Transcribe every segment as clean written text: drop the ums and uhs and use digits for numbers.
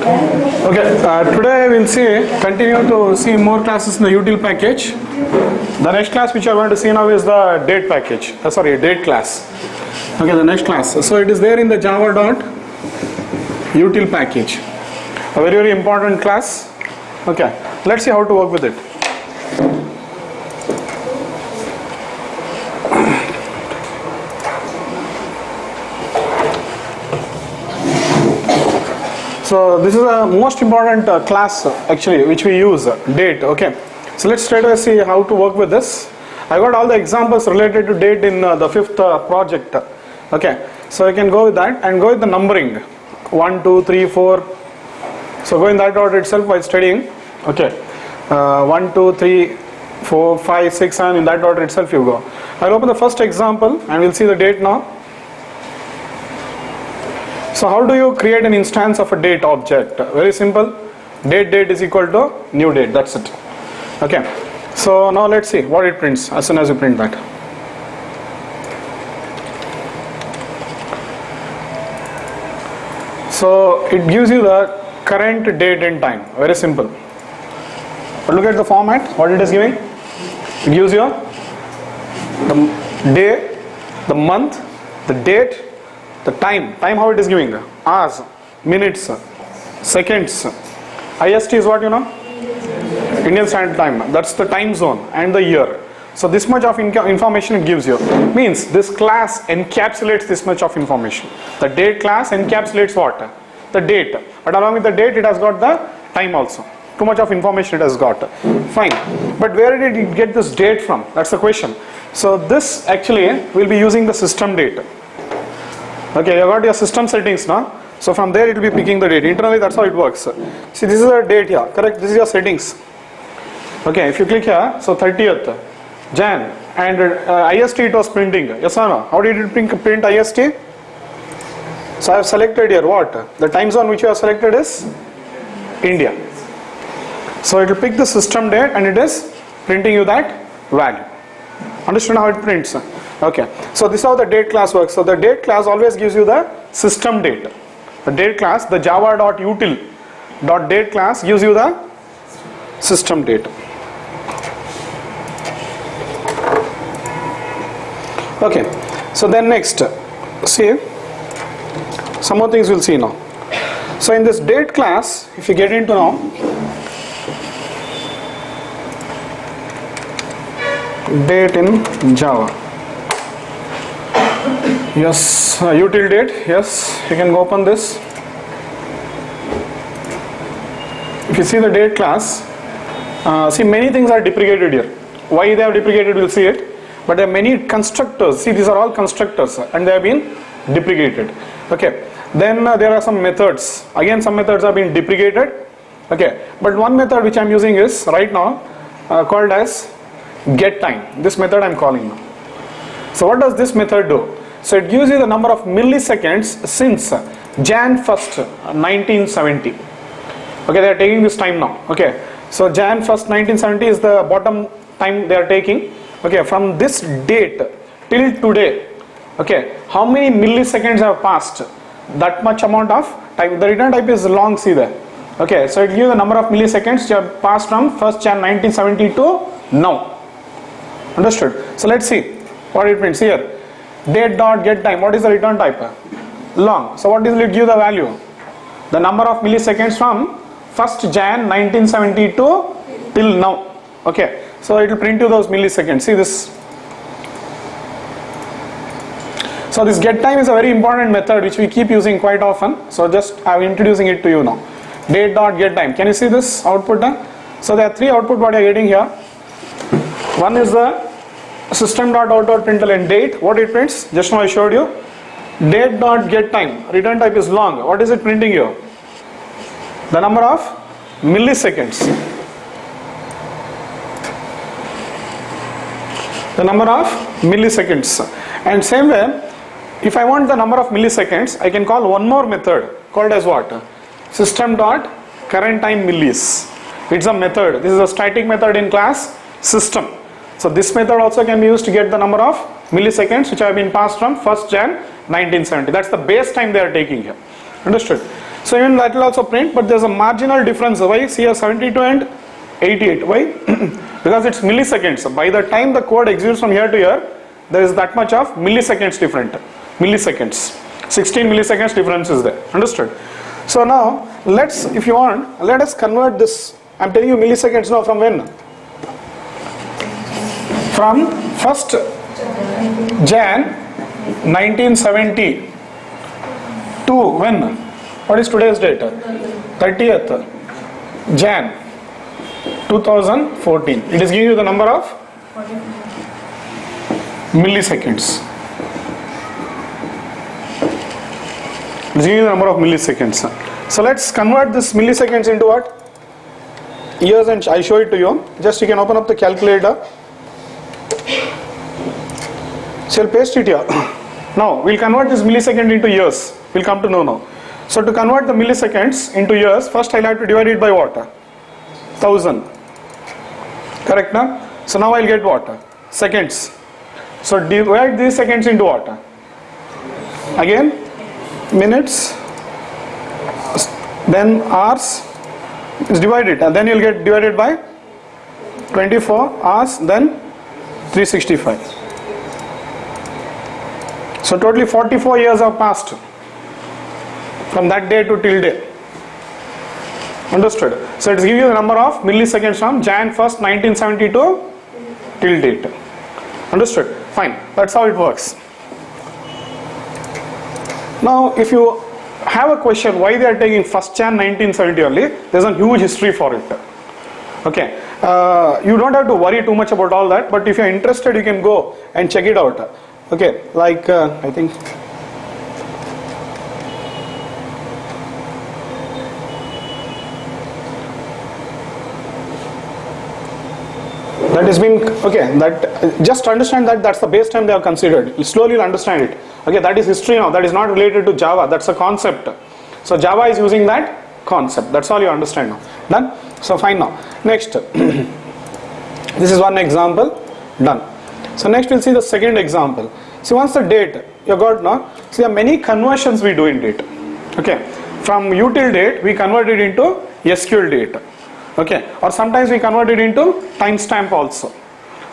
Okay, today we'll continue to see more classes in the util package. The next class which I want to see now is the date package. Date class. Okay, the next class. So it is there in the java.util package. A very, very important class. Okay, let's see how to work with it. So this is a most important class actually which we use, date. Okay, so let's try to see how to work with this. I got all the examples related to date in the fifth project. Okay, so I can go with that and go with the numbering 1, 2, 3, 4. So go in that order itself while studying. Okay, 1, 2, 3, 4, 5, 6, and in that order itself you go. I'll open the first example and we'll see the date now. So how do you create an instance of a date object? Very simple. Date is equal to new date. That's it. Okay. So now let's see what it prints as soon as you print that. So it gives you the current date and time. Very simple. But look at the format. What it is giving? It gives you the day, the month, the date, the time how it is giving, hours, minutes, seconds. IST is what you know? Indian Standard Time. That's the time zone and the year. So this much of information it gives you. Means this class encapsulates this much of information. The date class encapsulates what? The date. But along with the date it has got the time also. Too much of information it has got. Fine. But where did it get this date from? That's the question. So this actually will be using the system date. Okay, you got your system settings now. So from there it will be picking the date. Internally that's how it works. See, this is a date here, correct? This is your settings. Okay, if you click here, so 30th Jan and IST it was printing. Yes or no? How did it print IST? So I have selected here what? The time zone which you have selected is India. So it will pick the system date and it is printing you that value. Understand how it prints? Okay, so this is how the date class works. So the date class always gives you the system date. The date class, the java.util.date class gives you the system date. Okay, so then next, see, some more things we'll see now. So in this date class, if you get into now, date in Java. Yes, util date. Yes, you can go open this. If you see the date class, see many things are deprecated here. Why they have deprecated, we'll see it. But there are many constructors. See, these are all constructors and they have been deprecated. Okay. Then there are some methods. Again, some methods have been deprecated. Okay. But one method which I am using is right now called as get time. This method I am calling now. So what does this method do? So it gives you the number of milliseconds since Jan 1st, 1970. Okay, they are taking this time now. Okay, so Jan 1st, 1970 is the bottom time they are taking. Okay, from this date till today, okay, how many milliseconds have passed? That much amount of time. The return type is long, see there. Okay, so it gives you the number of milliseconds which have passed from 1st Jan 1970 to now. Understood? So let's see what it prints here. Date dot get time. What is the return type? Long. So what will it give the value? The number of milliseconds from 1st Jan 1972 till now. Okay. So it will print you those milliseconds. See this. So this get time is a very important method which we keep using quite often. So just I am introducing it to you now. Date dot get time. Can you see this output? So there are three output what you are getting here. One is the system.out.println date. What it prints? Just now I showed you. Date dot get time. Return type is long. What is it printing you? The number of milliseconds. The number of milliseconds. And same way, if I want the number of milliseconds, I can call one more method called as what? System.current_time millis. It's a method. This is a static method in class system. So this method also can be used to get the number of milliseconds which have been passed from 1st Jan 1970. That's the base time they are taking here. Understood? So even that will also print, but there's a marginal difference. Why? See here 72 and 88. Why? Because it's milliseconds. By the time the code executes from here to here, there is that much of milliseconds different. Milliseconds. 16 milliseconds difference is there. Understood? So now let's, if you want, let us convert this. I'm telling you milliseconds now from when? From 1st Jan 1970 to when? What is today's date? 30th Jan 2014. It is giving you the number of milliseconds. It is giving you the number of milliseconds. So let's convert this milliseconds into what? Years, and I show it to you. Just you can open up the calculator. So I'll paste it here. Now we'll convert this millisecond into years. We'll come to know now. So to convert the milliseconds into years, first I'll have to divide it by what? 1000. Correct now? So now I'll get what? Seconds. So divide these seconds into what? Again, minutes, then hours is divided, and then you'll get divided by 24 hours, then 365. So totally 44 years have passed from that day to till day. Understood? So it is giving you the number of milliseconds from Jan 1st 1972 till date. Understood? Fine. That's how it works. Now if you have a question why they are taking 1st Jan 1970 only, there is a huge history for it. Okay. You don't have to worry too much about all that, but if you are interested you can go and check it out. Okay, like I think that has been, okay, that just understand that that's the base time they have considered. Slowly you'll understand it. Okay, that is history now, that is not related to Java, that's a concept. So Java is using that concept, that's all you understand now. Done? So fine now. Next, this is one example, done. So next we'll see the second example. See, once the date you got now, see there are many conversions we do in date. Okay, from util date we convert it into SQL date. Okay, or sometimes we convert it into timestamp also.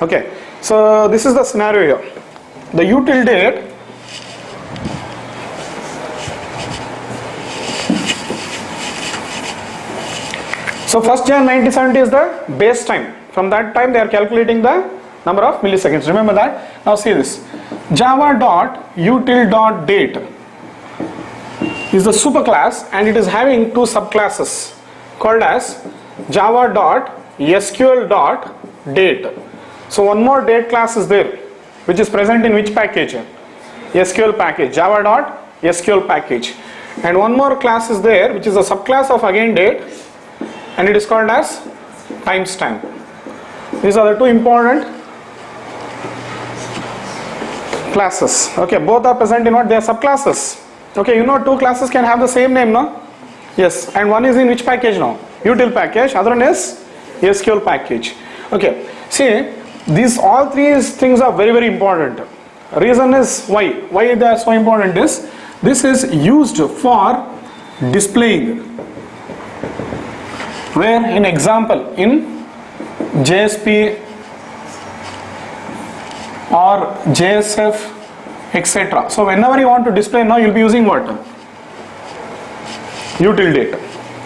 Okay, so this is the scenario here. The util date so 1st Jan 1970 is the base time. From that time they are calculating the number of milliseconds. Remember that. Now see this. Java.util.date is the superclass and it is having two subclasses called as java.sql.date. So one more date class is there which is present in which package? SQL package, java.sql package. And one more class is there which is a subclass of again date and it is called as timestamp. These are the two important classes. Okay, both are present in what? They are subclasses. Okay, you know two classes can have the same name, no? Yes, and one is in which package now? Util package, other one is SQL package. Okay, see, these all three things are very, very important. Reason is why they are so important is, this is used for displaying, where in example in JSP or JSF, etc. So whenever you want to display now, you'll be using what? Util date.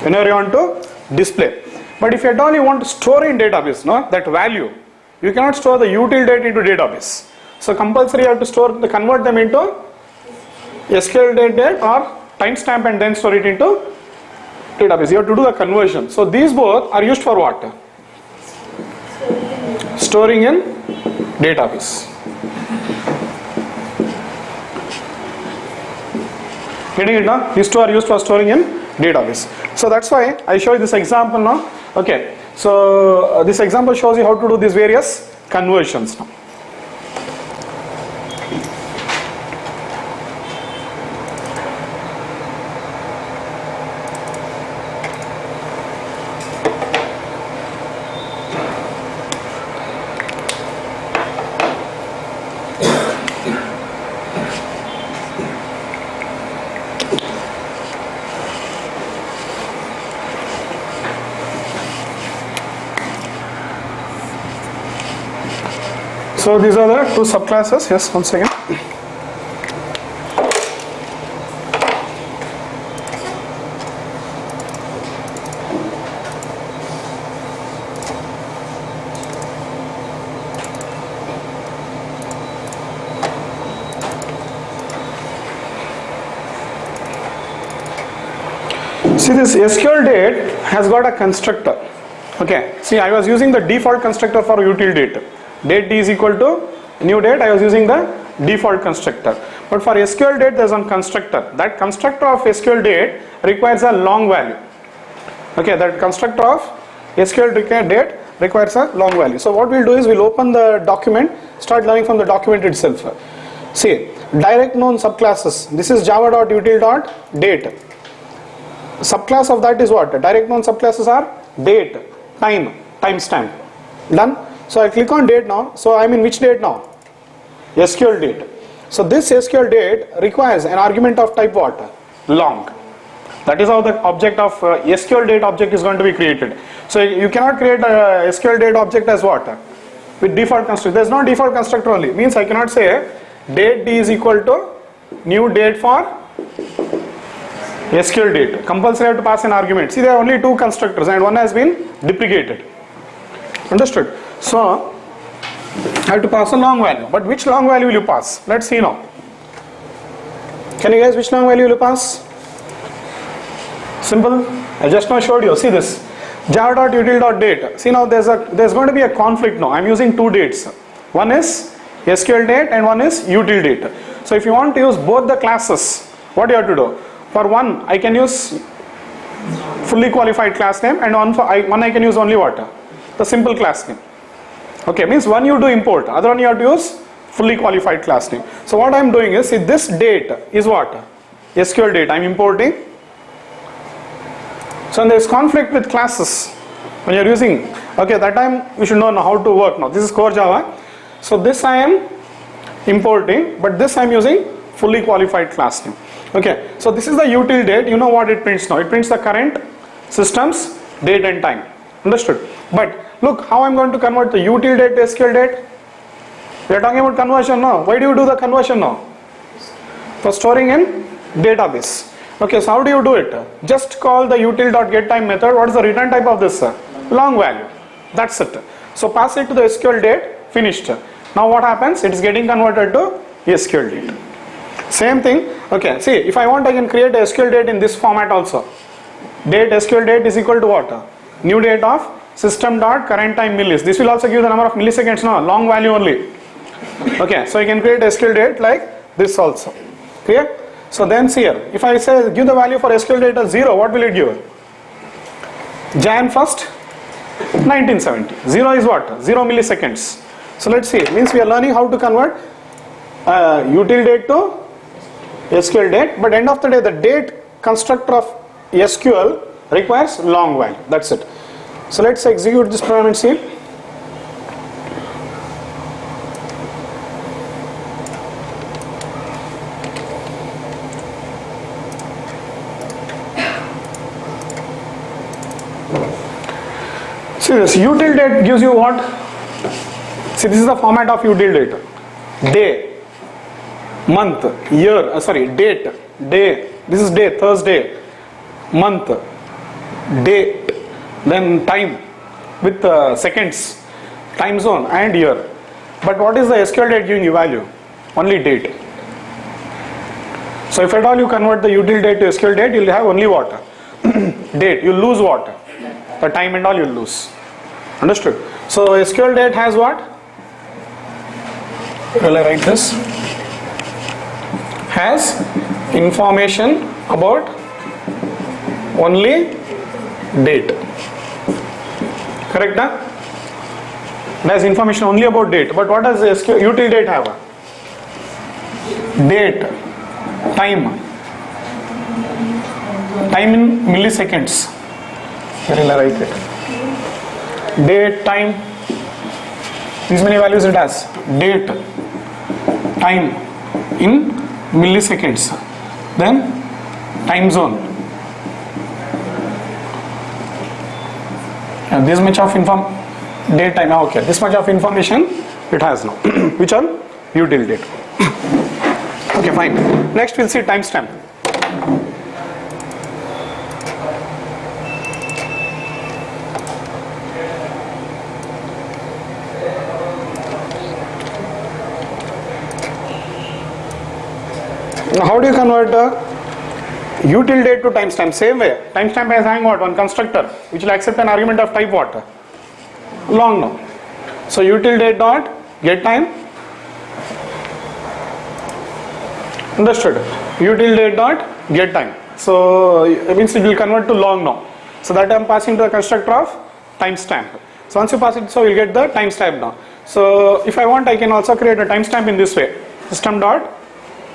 Whenever you want to display. But if at all you want to store in database, no, that value, you cannot store the util date into database. So compulsory you have to convert them into SQL date or timestamp and then store it into database. You have to do the conversion. So these both are used for what? Storing in database. Getting it now? These two are used for storing in database. So that's why I show you this example now. Okay, so this example shows you how to do these various conversions now. So these are the two subclasses. Yes, one second. See, this SQL date has got a constructor. Okay, see, I was using the default constructor for util date. Date D is equal to new date. I was using the default constructor. But for SQL date, there is one constructor. That constructor of SQL date requires a long value. Okay, that constructor of SQL date requires a long value. So what we'll do is we'll open the document, start learning from the document itself. See, direct known subclasses. This is java.util.date. Subclass of that is what? Direct known subclasses are date, time, timestamp. Done? So I click on date now. So I'm in which date now? SQL date. So this SQL date requires an argument of type what? Long. That is how the object of SQL date object is going to be created. So you cannot create a SQL date object as what? With default constructor. There is no default constructor only. Means I cannot say date D is equal to new date for SQL date. Compulsory have to pass an argument. See, there are only two constructors and one has been deprecated. Understood? So I have to pass a long value. But which long value will you pass? Let's see now. Can you guess which long value will you pass? Simple. I just now showed you. See this. java.util.date. See now there's going to be a conflict now. I'm using two dates. One is SQL date and one is util date. So if you want to use both the classes, what do you have to do? For one, I can use fully qualified class name, and one I can use only what? The simple class name. Okay, means one you do import, other one you have to use fully qualified class name. So what I am doing is, see, this date is what? SQL date. I am importing. So there is conflict with classes when you are using. Okay, that time we should know how to work now. This is core Java. So this I am importing, but this I am using fully qualified class name. Okay, so this is the util date. You know what it prints now? It prints the current system's date and time. Understood? But look how I'm going to convert the util date to SQL date. We are talking about conversion now. Why do you do the conversion now? For storing in database. Okay, so how do you do it? Just call the util.getTime method. What is the return type of this? Long value. That's it. So pass it to the SQL date. Finished. Now what happens? It is getting converted to SQL date. Same thing. Okay, see, if I want, I can create a SQL date in this format also. Date SQL date is equal to what? New date of system.current time millis. This will also give the number of milliseconds now, long value only. Okay, so you can create SQL date like this also. Clear? So then see here, if I say give the value for SQL date as 0, what will it give? Jan 1st, 1970. 0 is what? 0 milliseconds. So let's see, it means we are learning how to convert util date to SQL date, but end of the day the date constructor of SQL requires long value. That's it. So let's execute this program and see. See, this util date gives you what? See, this is the format of util date. Day, month, year, date, day, this is day, Thursday, month, date, then time with seconds, time zone and year. But what is the SQL date giving you value? Only date. So if at all you convert the util date to SQL date, you will have only what? Date. You will lose what? The time and all you will lose. Understood? So SQL date has what? Will I write this? Has information about only date. Correct? Huh? It has information only about date. But what does SQL util date have? Date, time in milliseconds. Here will I write it. Date, time. These many values it has. Date, time in milliseconds. Then time zone. And this much of date time. Okay, this much of information It has now. Which one? Util date. Okay, fine. Next we'll see timestamp. Now how do you convert util date to timestamp? Same way. Timestamp is having what? One constructor which will accept an argument of type what? Long now. So util date dot get time. Understood? Util date dot get time. So it means it will convert to long now. So that I am passing to the constructor of timestamp. So once you pass it, so you will get the timestamp now. So if I want, I can also create a timestamp in this way. System dot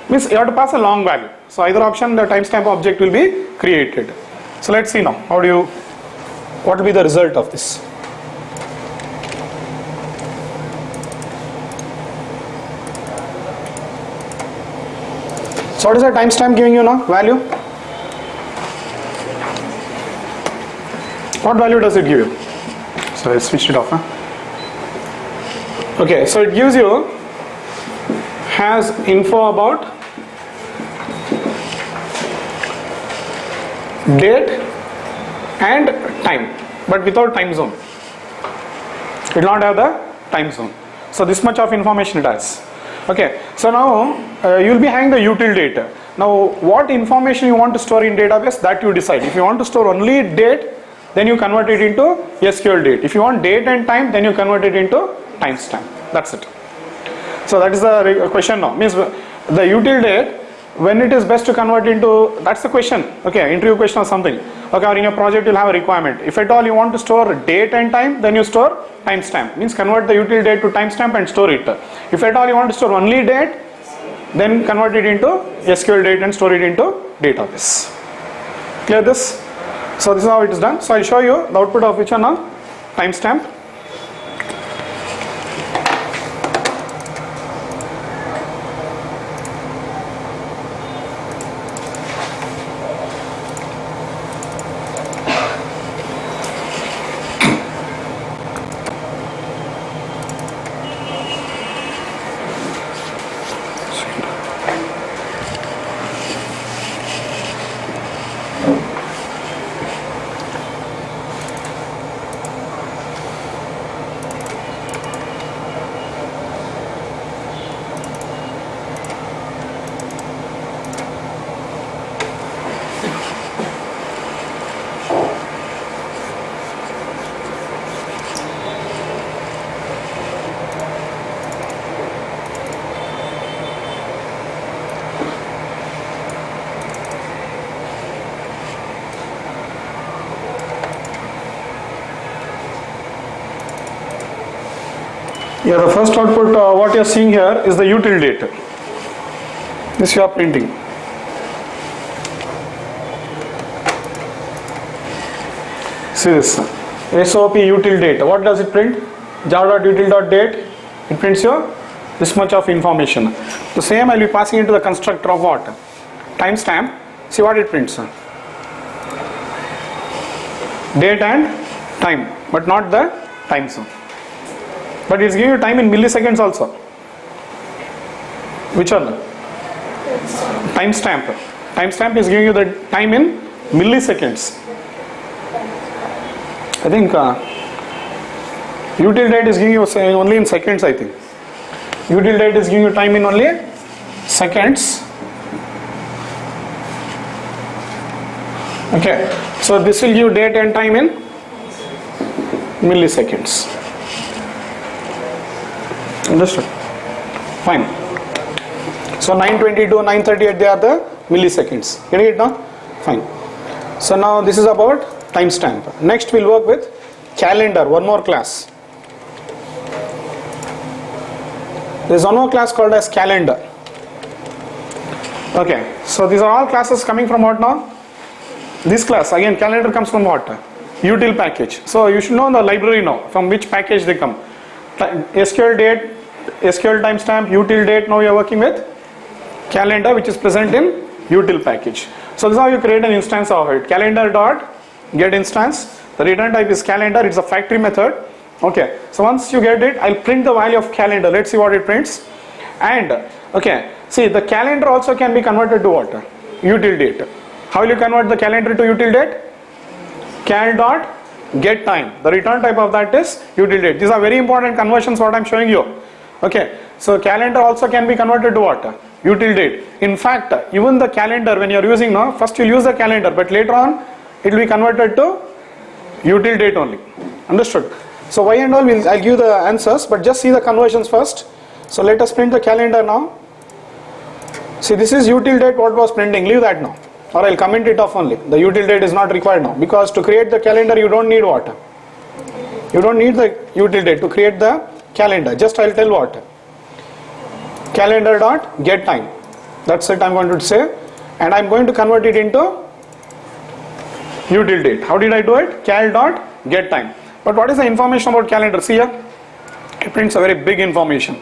means you have to pass a long value. So either option, the timestamp object will be created. So let's see now. What will be the result of this? So what is the timestamp giving you now? Value? What value does it give you? So I switched it off. Okay, so it gives you has info about date and time, but without time zone. It will not have the time zone. So this much of information it has. Okay, so now you will be having the util date. Now what information you want to store in database, that you decide. If you want to store only date, then you convert it into SQL date. If you want date and time, then you convert it into timestamp. That's it. So that is the question now. Means the util date, when it is best to convert into, that's the question. Okay, interview question or something. Okay, or in your project you'll have a requirement. If at all you want to store date and time, then you store timestamp. Means convert the util date to timestamp and store it. If at all you want to store only date, then convert it into SQL date and store it into database. Clear this? So this is how it is done. So I'll show you the output of which one now? Timestamp. Yeah, the first output what you are seeing here is the util date. This you are printing. See this SOP util date. What does it print? Java.util.date. It prints your this much of information. The same I will be passing into the constructor of what? Timestamp. See what it prints. Date and time, but not the time zone. But it's giving you time in milliseconds also. Which one? Timestamp. Timestamp is giving you the time in milliseconds. I think util date is giving you only in seconds, I think. Util date is giving you time in only seconds. Okay, so this will give you date and time in milliseconds. Understood? Fine. So 9:22, 9:38, they are the milliseconds. Getting it now? Fine. So now this is about timestamp. Next we'll work with calendar, one more class. There is one more class called as calendar. Okay, so these are all classes coming from what now? This class, again calendar comes from what? Util package. So you should know the library now, from which package they come. SQL date, SQL timestamp, util date, now you are working with calendar, which is present in util package. So this is how you create an instance of it. Calendar dot get instance. The return type is calendar. It's a factory method. Okay, so once you get it, I'll print the value of calendar. Let's see what it prints. And okay, see the calendar also can be converted to what? Util date. How will you convert the calendar to util date? Cal dot get time. The return type of that is util date. These are very important conversions what I'm showing you. Okay, so calendar also can be converted to what? Util date. In fact, even the calendar when you're using now, first you'll use the calendar, but later on it will be converted to util date only. Understood? So why and all I'll give the answers, but just see the conversions first. So let us print the calendar now. See, this is util date what was printing, leave that now, or I'll comment it off only. The util date is not required now, because to create the calendar you don't need what? You don't need the util date to create the calendar. Just I'll tell what? Calendar dot get time. That's it I'm going to say, and I'm going to convert it into util date. How did I do it? Cal dot get time. But what is the information about calendar? See here, it prints a very big information.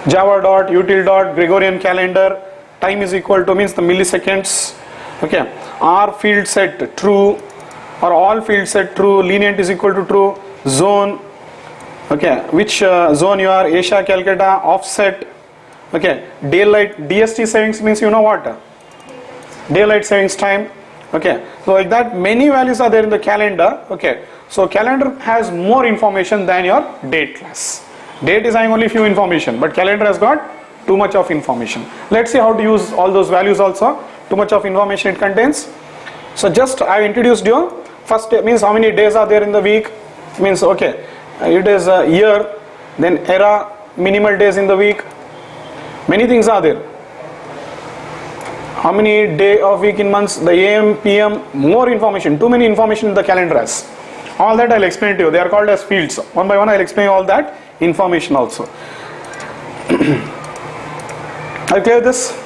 Java dot util dot Gregorian calendar, time is equal to means the milliseconds. Okay, R field set true, or all field set true, lenient is equal to true, zone, okay, which zone you are, Asia, Calcutta, offset, okay, daylight, DST savings means you know what? Daylight savings time. Okay, so like that many values are there in the calendar. Okay, so calendar has more information than your date class. Date is having only few information, but calendar has got too much of information. Let's see how to use all those values also. Too much of information it contains. So just I introduced you. First means how many days are there in the week. Means okay, it is a year. Then era, minimal days in the week. Many things are there. How many day of week in months, the AM, PM, more information, too many information in the calendar has. All that I'll explain to you. They are called as fields. One by one I'll explain all that information also. I'll clear this.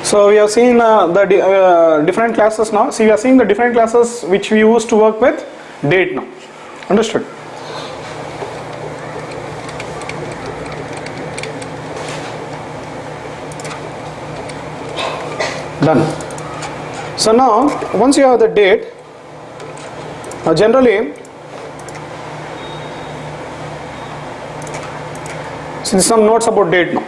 So we have seen the different classes now. See, we are seeing the different classes which we used to work with date now. Understood? Done. So now once you have the date, generally since some notes about date now.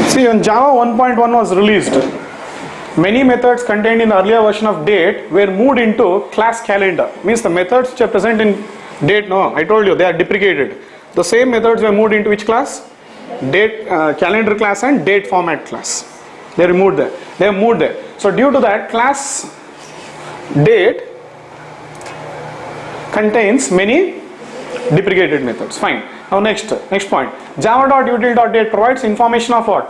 See, when Java 1.1 was released, many methods contained in the earlier version of date were moved into class calendar. Means the methods which are present in date, no, I told you they are deprecated. The same methods were moved into which class? Date calendar class and date format class. They removed there. They have moved there. So due to that, class date contains many deprecated methods. Fine. Now next point. Java.util.date provides information of what?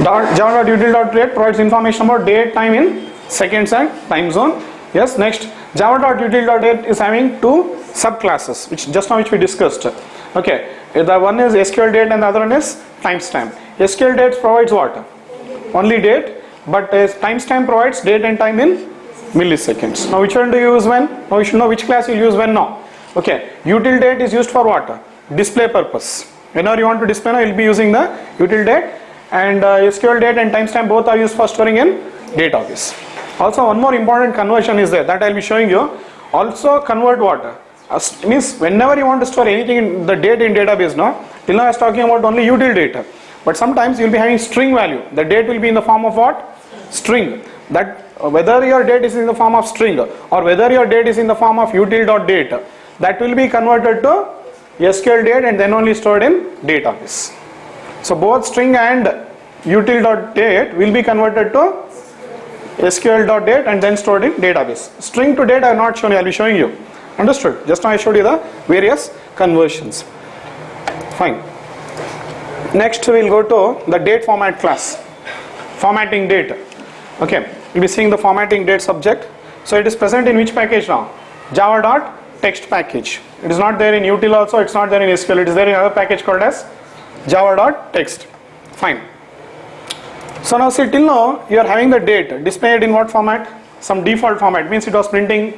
Java.util.date provides information about date, time in seconds and time zone. Yes, next. Java.util.date is having two subclasses which we discussed. Okay, the one is SQL date and the other one is timestamp. SQL date provides what? Only date, but timestamp provides date and time in milliseconds. Now which one do you use when? Now you should know which class you use when now. Okay, util date is used for what? Display purpose. Whenever you want to display now, you will be using the util date, and SQL date and timestamp both are used for storing in database. Also one more important conversion is there that I will be showing you. Also convert what? Means whenever you want to store anything in the date in database now, till now I was talking about only util date. But sometimes you will be having string value. The date will be in the form of what? String. That whether your date is in the form of string or whether your date is in the form of util.date, that will be converted to SQL date and then only stored in database. So both string and util.date will be converted to SQL.date and then stored in database. String to date I have not shown you, I will be showing you. Understood? Just now I showed you the various conversions. Fine. Next we will go to the date format class. Formatting date. Okay, we will be seeing the formatting date subject. So it is present in which package now? Java.text package. It is not there in util also, it is not there in SQL, it is there in another package called as Java.text. Fine. So now see, till now you are having the date displayed in what format? Some default format, means it was printing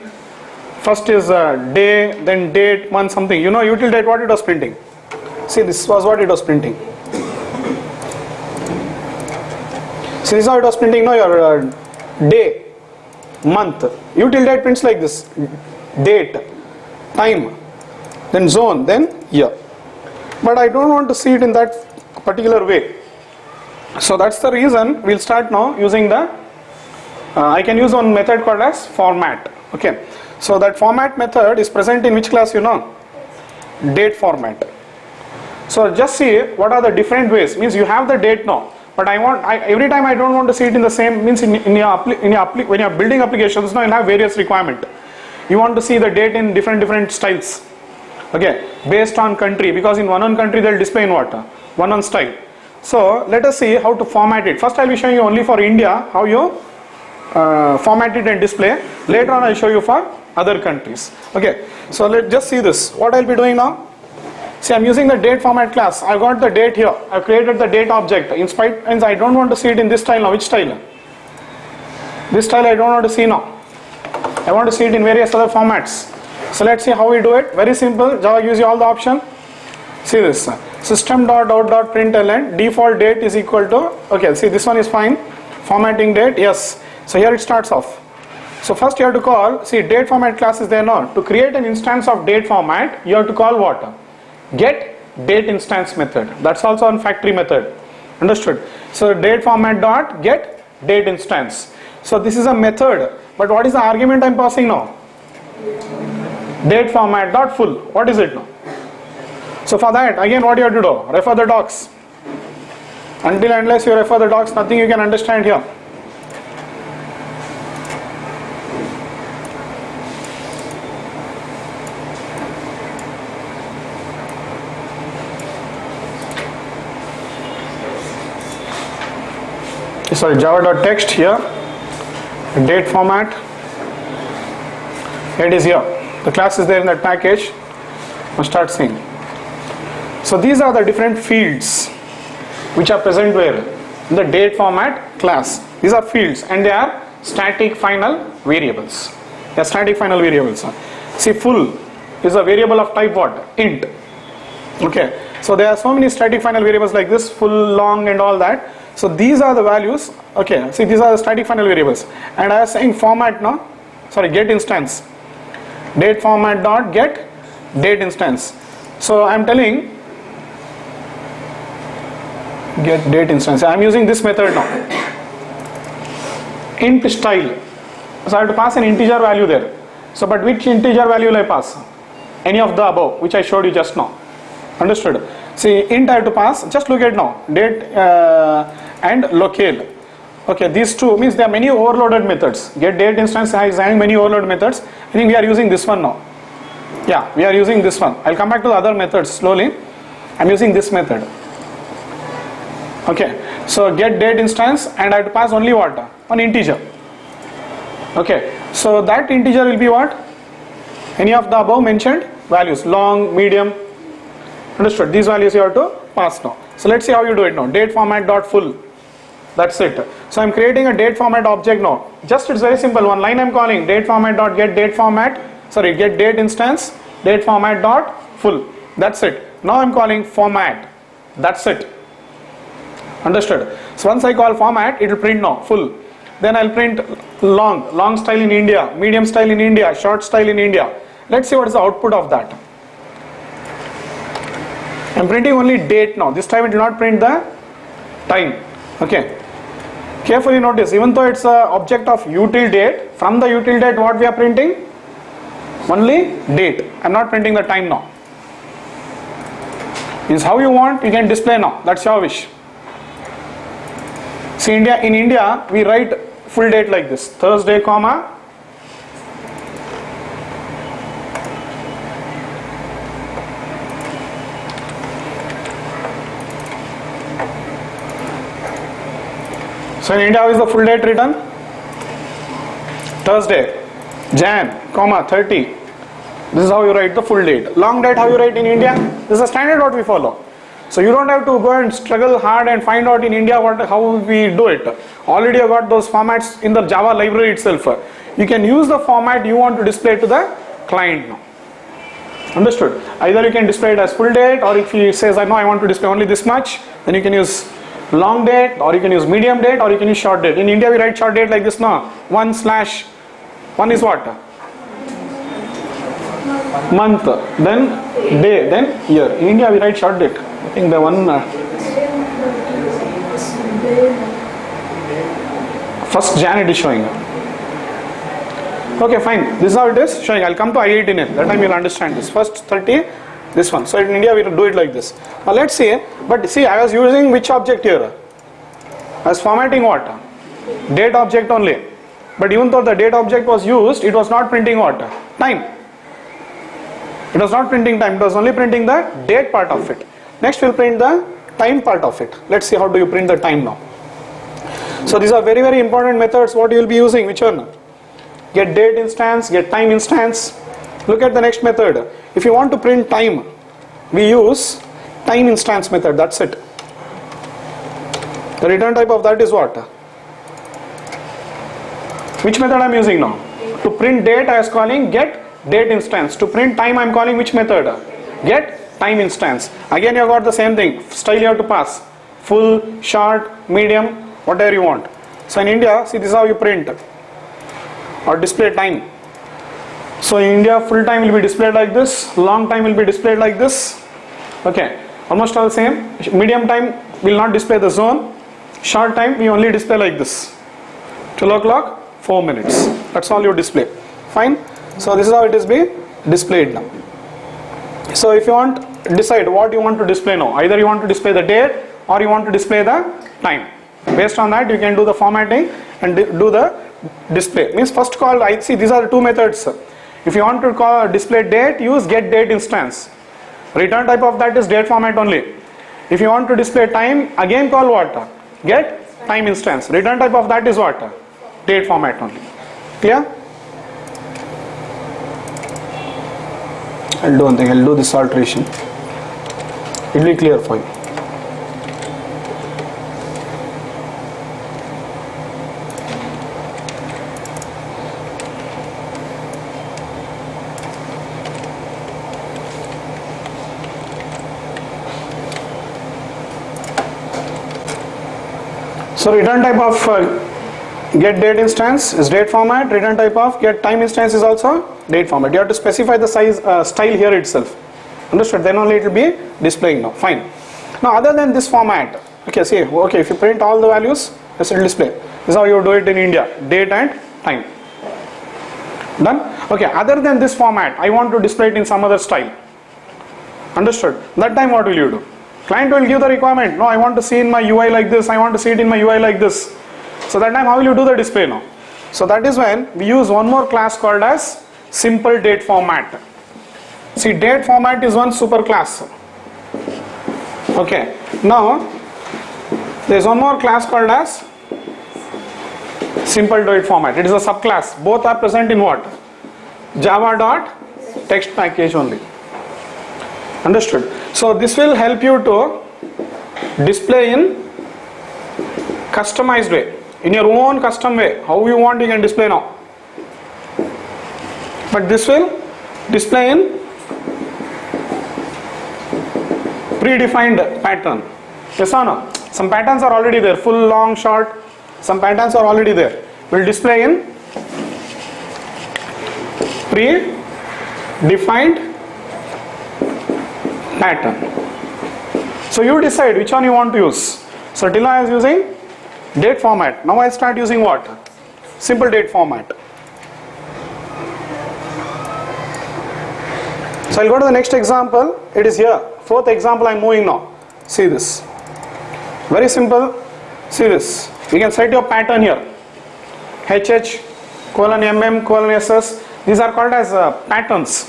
First is day, then date, month, something. You know util date, what it was printing. See, this was what it was printing. See, this is how it was printing. No, your day, month. Util date prints like this: date, time, then zone, then year. But I don't want to see it in that particular way. So that's the reason we'll start now using the. I can use one method called as format. Okay. So that format method is present in which class, you know? DateFormat. So just see what are the different ways. Means you have the date now, but every time I don't want to see it in the same. Means when you're building applications now, you'll have various requirement. You want to see the date in different styles. Okay, based on country, because in one country they'll display in what? One style. So let us see how to format it. First I'll be showing you only for India how you format it and display. Later on I'll show you for other countries. Okay, so let's just see this. What I'll be doing now? See, I'm using the DateFormat class. I've got the date here. I've created the date object. In spite, and I don't want to see it in this style now. Which style? This style I don't want to see now. I want to see it in various other formats. So let's see how we do it. Very simple. Java gives you all the option. See this. System.out.println default date is equal to. Okay, see this one is fine. Formatting date. Yes. So here it starts off. So first you have to call, see DateFormat class is there now. To create an instance of DateFormat, you have to call what? Get date instance method. That's also on factory method. Understood? So DateFormat dot get date instance. So this is a method, but what is the argument I'm passing now? DateFormat dot full. What is it now? So for that, again what you have to do? Refer the docs. Until and unless you refer the docs, nothing you can understand here. Sorry, java.text here, date format, it is here. The class is there in that package. Now start seeing. So these are the different fields which are present where? In the DateFormat class. These are fields and they are static final variables. They are static final variables. See, full is a variable of type what? Int. Okay. So there are so many static final variables like this, full, long and all that. So these are the values. Okay, see these are the static final variables. And I was saying format now. Sorry, get instance. DateFormat dot get date instance. So I'm telling get date instance. I'm using this method now. Int style. So I have to pass an integer value there. So but which integer value will I pass? Any of the above which I showed you just now. Understood? See, int I have to pass. Just look at now. Date and locale. Okay, these two means there are many overloaded methods. Get date instance is having many overloaded methods. I think we are using this one now. Yeah, we are using this one. I'll come back to the other methods slowly. I'm using this method. Okay, so get date instance and I have to pass only what? One integer. Okay, so that integer will be what? Any of the above mentioned values. Long, medium. Understood? These values you have to pass now. So let's see how you do it now. DateFormat dot full. That's it. So I'm creating a DateFormat object now. Just it's very simple. One line I'm calling DateFormat dot get DateFormat. Sorry, get date instance. DateFormat dot full. That's it. Now I'm calling format. That's it. Understood? So once I call format, it will print now full. Then I'll print long style in India, medium style in India, short style in India. Let's see what is the output of that. I'm printing only date now. This time it will not print the time. Okay. Carefully notice, even though it's a object of util date, from the util date what we are printing? Only date. I'm not printing the time now. Is how you want, you can display now. That's your wish. See, in India, we write full date like this. Thursday, comma. So in India, how is the full date written? Thursday, Jan, comma, 30. This is how you write the full date. Long date, how you write in India? This is a standard what we follow. So you don't have to go and struggle hard and find out in India how we do it. Already you got those formats in the Java library itself. You can use the format you want to display to the client now. Understood? Either you can display it as full date, or if he says, no, I want to display only this much, then you can use long date, or you can use medium date, or you can use short date. In India we write short date like this now. 1/1 is what? Month, then day, then year. In India we write short date. I think the one first Jan it is showing. Okay, fine. This is how it is showing. I'll come to IIT net. That time you'll understand this. First 30, this one. So in India we do it like this. Now let's see. But see, I was using which object here? I was formatting what? Date object only. But even though the date object was used, it was not printing what? Time. It was not printing time. It was only printing the date part of it. Next we'll print the time part of it. Let's see how do you print the time now. So these are very important methods. What you will be using? Which one? Get date instance, get time instance. Look at the next method. If you want to print time, we use time instance method. That's it. The return type of that is what? Which method I am using now? To print date I was calling get date instance. To print time I am calling which method? Get time instance. Again you have got the same thing. Style you have to pass. Full, short, medium, whatever you want. So in India, see, this is how you print or display time. So in India, full time will be displayed like this, long time will be displayed like this. Okay, almost all same. Medium time will not display the zone. Short time we only display like this. 12 o'clock, 4 minutes. That's all you display. Fine. So this is how it is being displayed now. So if you want, decide what you want to display now. Either you want to display the date or you want to display the time. Based on that you can do the formatting and do the display. Means first call, I see these are the two methods. If you want to call display date, use get date instance. Return type of that is date format only. If you want to display time, again call what? Get time instance. Return type of that is what? Date format only. Clear? I'll do one thing, I'll do this alteration. It will be clear for you. So return type of get date instance is date format. Return type of get time instance is also date format. You have to specify the size style here itself. Understood? Then only it will be displaying now. Fine. Now other than this format, okay, see, okay, if you print all the values, this will display. This is how you do it in India. Date and time. Done? Okay, other than this format, I want to display it in some other style. Understood? That time what will you do? Client will give the requirement. No, I want to see in my UI like this. I want to see it in my UI like this. So that time how will you do the display now? So that is when we use one more class called as simple date format. See, date format is one super class. Okay. Now there is one more class called as simple date format. It is a subclass. Both are present in what? Java.text package only. Understood? So this will help you to display in customized way, in your own custom way. How you want you can display now. But this will display in predefined pattern. Yes or no? Some patterns are already there, full, long, short. Some patterns are already there. Will display in predefined pattern. So you decide which one you want to use. So till now I was using date format. Now I start using what? Simple date format. So I'll go to the next example. It is here. Fourth example I am moving now. See this. Very simple. See this. You can set your pattern here. HH, colon MM, colon SS. These are called as patterns.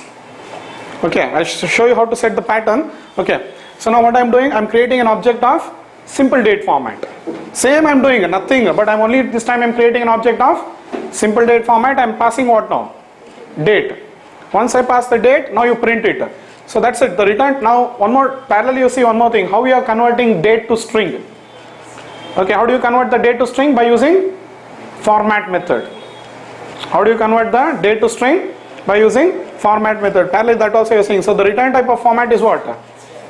Okay, I'll show you how to set the pattern. Okay, so now what I'm doing, I'm creating an object of simple date format. Same I'm doing, nothing, but I'm only this time I'm creating an object of simple date format. I'm passing what now? Date. Once I pass the date, now you print it. So that's it, the return. Now one more, parallel you see one more thing, how we are converting date to string. Okay, how do you convert the date to string? By using format method. How do you convert the date to string? By using format method. Parallel that also you're saying. So the return type of format is what?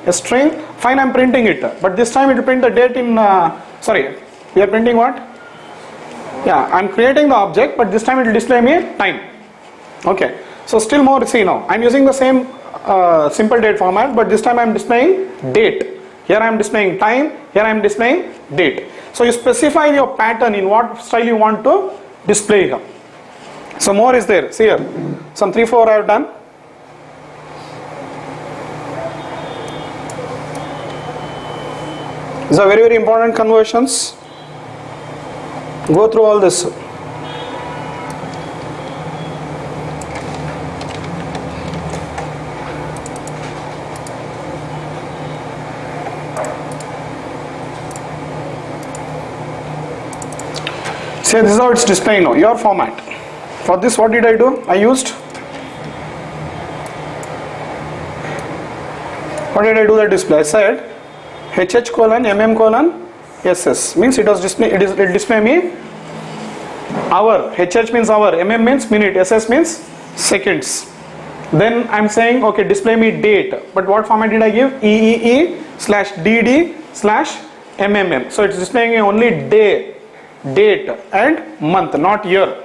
A string. Fine, I'm printing it. But this time it will print the date in, we are printing what? Yeah, I'm creating the object, but this time it will display me time. Okay. So still more, see now, I'm using the same simple date format, but this time I'm displaying date. Here I'm displaying time, here I'm displaying date. So you specify your pattern in what style you want to display here. So more is there. See here, some 3-4 I have done. These are very important conversions. Go through all this. See, this is how it's displaying now, your format. For this, what did I do? I used, what did I do the display? I said HH:MM:SS means it display me hour. HH means hour, MM means minute, SS means seconds. Then I'm saying, okay, display me date. But what format did I give? EEE/DD/MMM. So it's displaying me only day, date and month, not year.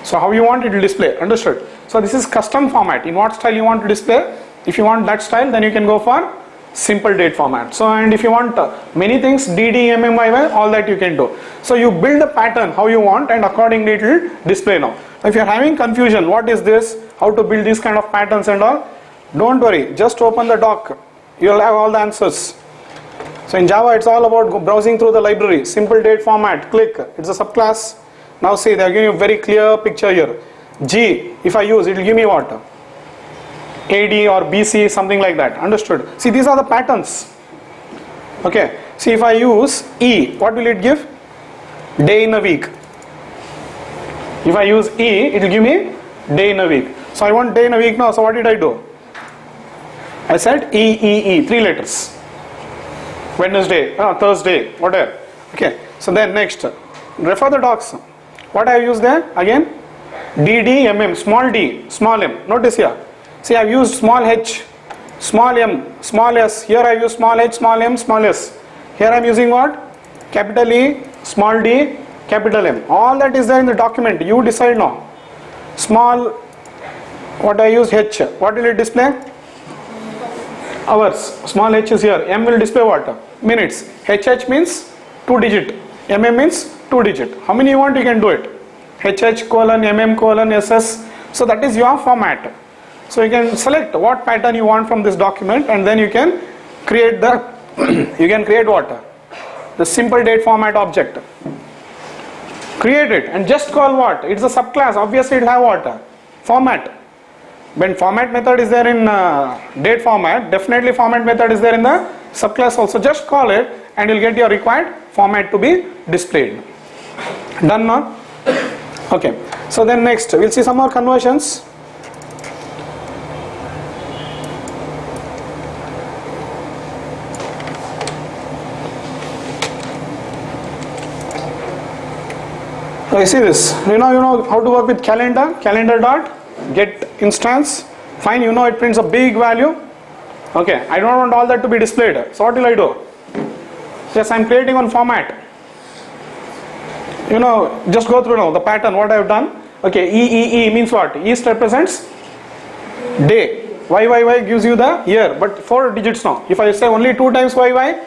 So how you want it to display, understood? So this is custom format. In what style you want to display? If you want that style, then you can go for simple date format. So, and if you want many things, DD, MM, YY, all that you can do. So you build a pattern how you want, and accordingly it will display now. If you are having confusion, what is this, how to build these kind of patterns and all, don't worry, just open the doc, you'll have all the answers. So in Java it's all about browsing through the library. Simple date format, click, it's a subclass. Now see, they are giving you a very clear picture here. G, if I use, it will give me what? AD or BC, something like that, understood? See, these are the patterns. Okay, see, if I use E, what will it give? Day in a week. If I use E, it will give me day in a week. So I want day in a week now, so what did I do? I said E, 3 letters. Wednesday, Thursday, whatever. Okay, so then next, refer the docs. What I have used there? Again, DD, small d, small m. Notice here. See, I have used small h, small m, small s. Here I use small h, small m, small s. Here I am using what? Capital E, small d, capital M. All that is there in the document. You decide now. Small, what I use h. What will it display? Hours. Small h is here. M will display what? Minutes. HH means 2 digit. MM means 2 digit. How many you want, you can do it. HH:MM:SS. So that is your format. So you can select what pattern you want from this document, and then you can create the what? The simple date format object. Create it and just call what? It's a subclass. Obviously it will have what? Format. When format method is there in date format, definitely format method is there in the subclass also. Just call it and you'll get your required format to be displayed. Done now? Okay. So then next we'll see some more conversions. So you see this. You know how to work with calendar. Calendar dot get instance. Fine. You know it prints a big value. Okay. I don't want all that to be displayed. So what will I do? Yes, I'm creating one format. Just go through now the pattern. What I have done. Okay. E means what? East represents day. Y gives you the year. But 4 digits now. If I say only 2 times Y,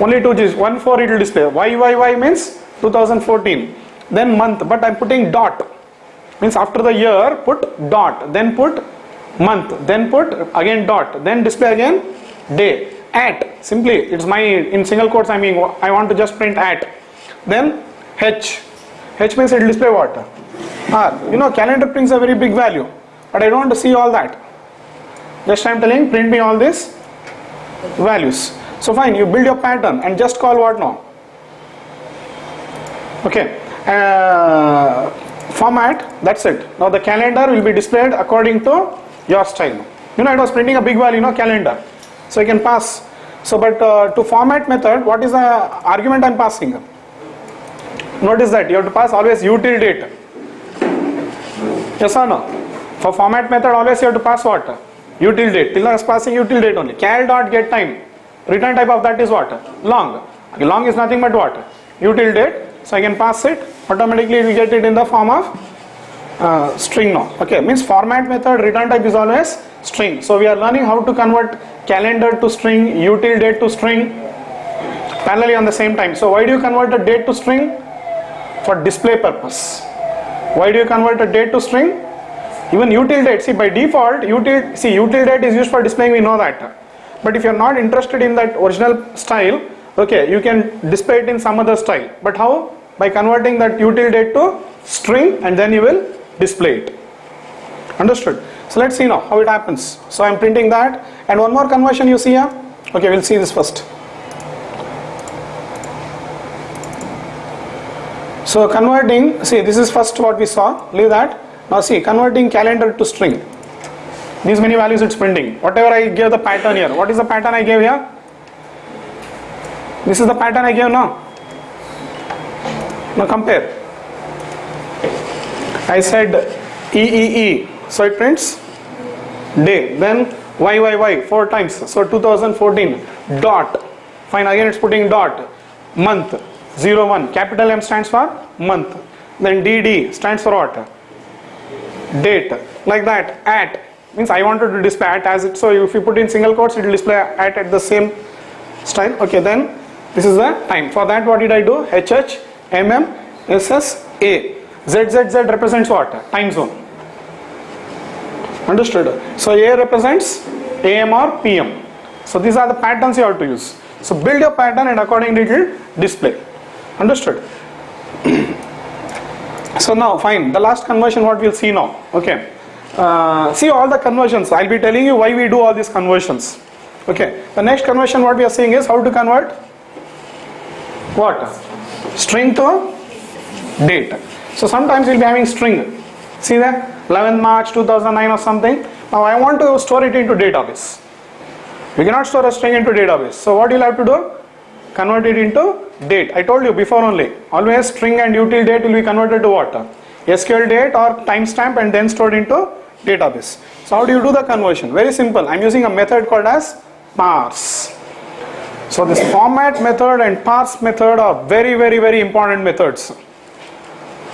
only 2 digits. 1 4 it will display. Y means 2014. Then month, but I'm putting dot. Means after the year, put dot. Then put month. Then put again dot. Then display again day. At. Simply, it's my, in single quotes, I want to just print at. Then H. H means it will display what? R. Calendar prints a very big value. But I don't want to see all that. Just I'm telling, print me all these values. So fine, you build your pattern and just call what now? Okay, format, that's it. Now the calendar will be displayed according to your style. It was printing a big value, calendar. So you can pass. So but to format method, what is the argument I'm passing? Notice that you have to pass always util date. Yes or no? For format method, always you have to pass what? Util date. Till now is passing util date only. Cal dot get time. Return type of that is what? Long. Okay, long is nothing but what? Util date. So I can pass it. Automatically we get it in the form of string now. Okay, means format method return type is always string. So we are learning how to convert calendar to string, util date to string parallelly on the same time. So why do you convert the date to string? For display purpose. Why do you convert a date to string? Even util date, see by default util date is used for displaying, we know that. But if you are not interested in that original style, okay, you can display it in some other style. But how? By converting that util date to string, and then you will display it. Understood? So let's see now how it happens. So I am printing that, and one more conversion you see here. Okay, we'll see this first. So converting, see this is first what we saw, leave that. Now see, converting calendar to string. These many values it's printing. Whatever I gave the pattern here. What is the pattern I gave here? This is the pattern I gave now. Now compare. I said EEE, so it prints day, then YYY 4 times, so 2014, dot, fine, again it's putting dot, month, 01, capital M stands for month, then DD stands for what? Date, like that. At means I wanted to display at as it, so if you put in single quotes it will display at the same style. Okay, then this is the time. For that what did I do? HH, MM, SS, A. ZZZ represents what? Time zone. Understood? So A represents AM or PM. So these are the patterns you have to use. So build your pattern and accordingly it will display. Understood? So now fine, the last conversion what we'll see now. Okay, see all the conversions. I'll be telling you why we do all these conversions. Okay, the next conversion what we are seeing is how to convert what? String to date. So sometimes we'll be having string. See there, 11 March 2009 or something. Now I want to store it into database. We cannot store a string into database. So what you'll have to do? Convert it into date. I told you before only. Always string and util date will be converted to what? SQL date or timestamp and then stored into database. So how do you do the conversion? Very simple. I'm using a method called as parse. So this format method and parse method are very important methods.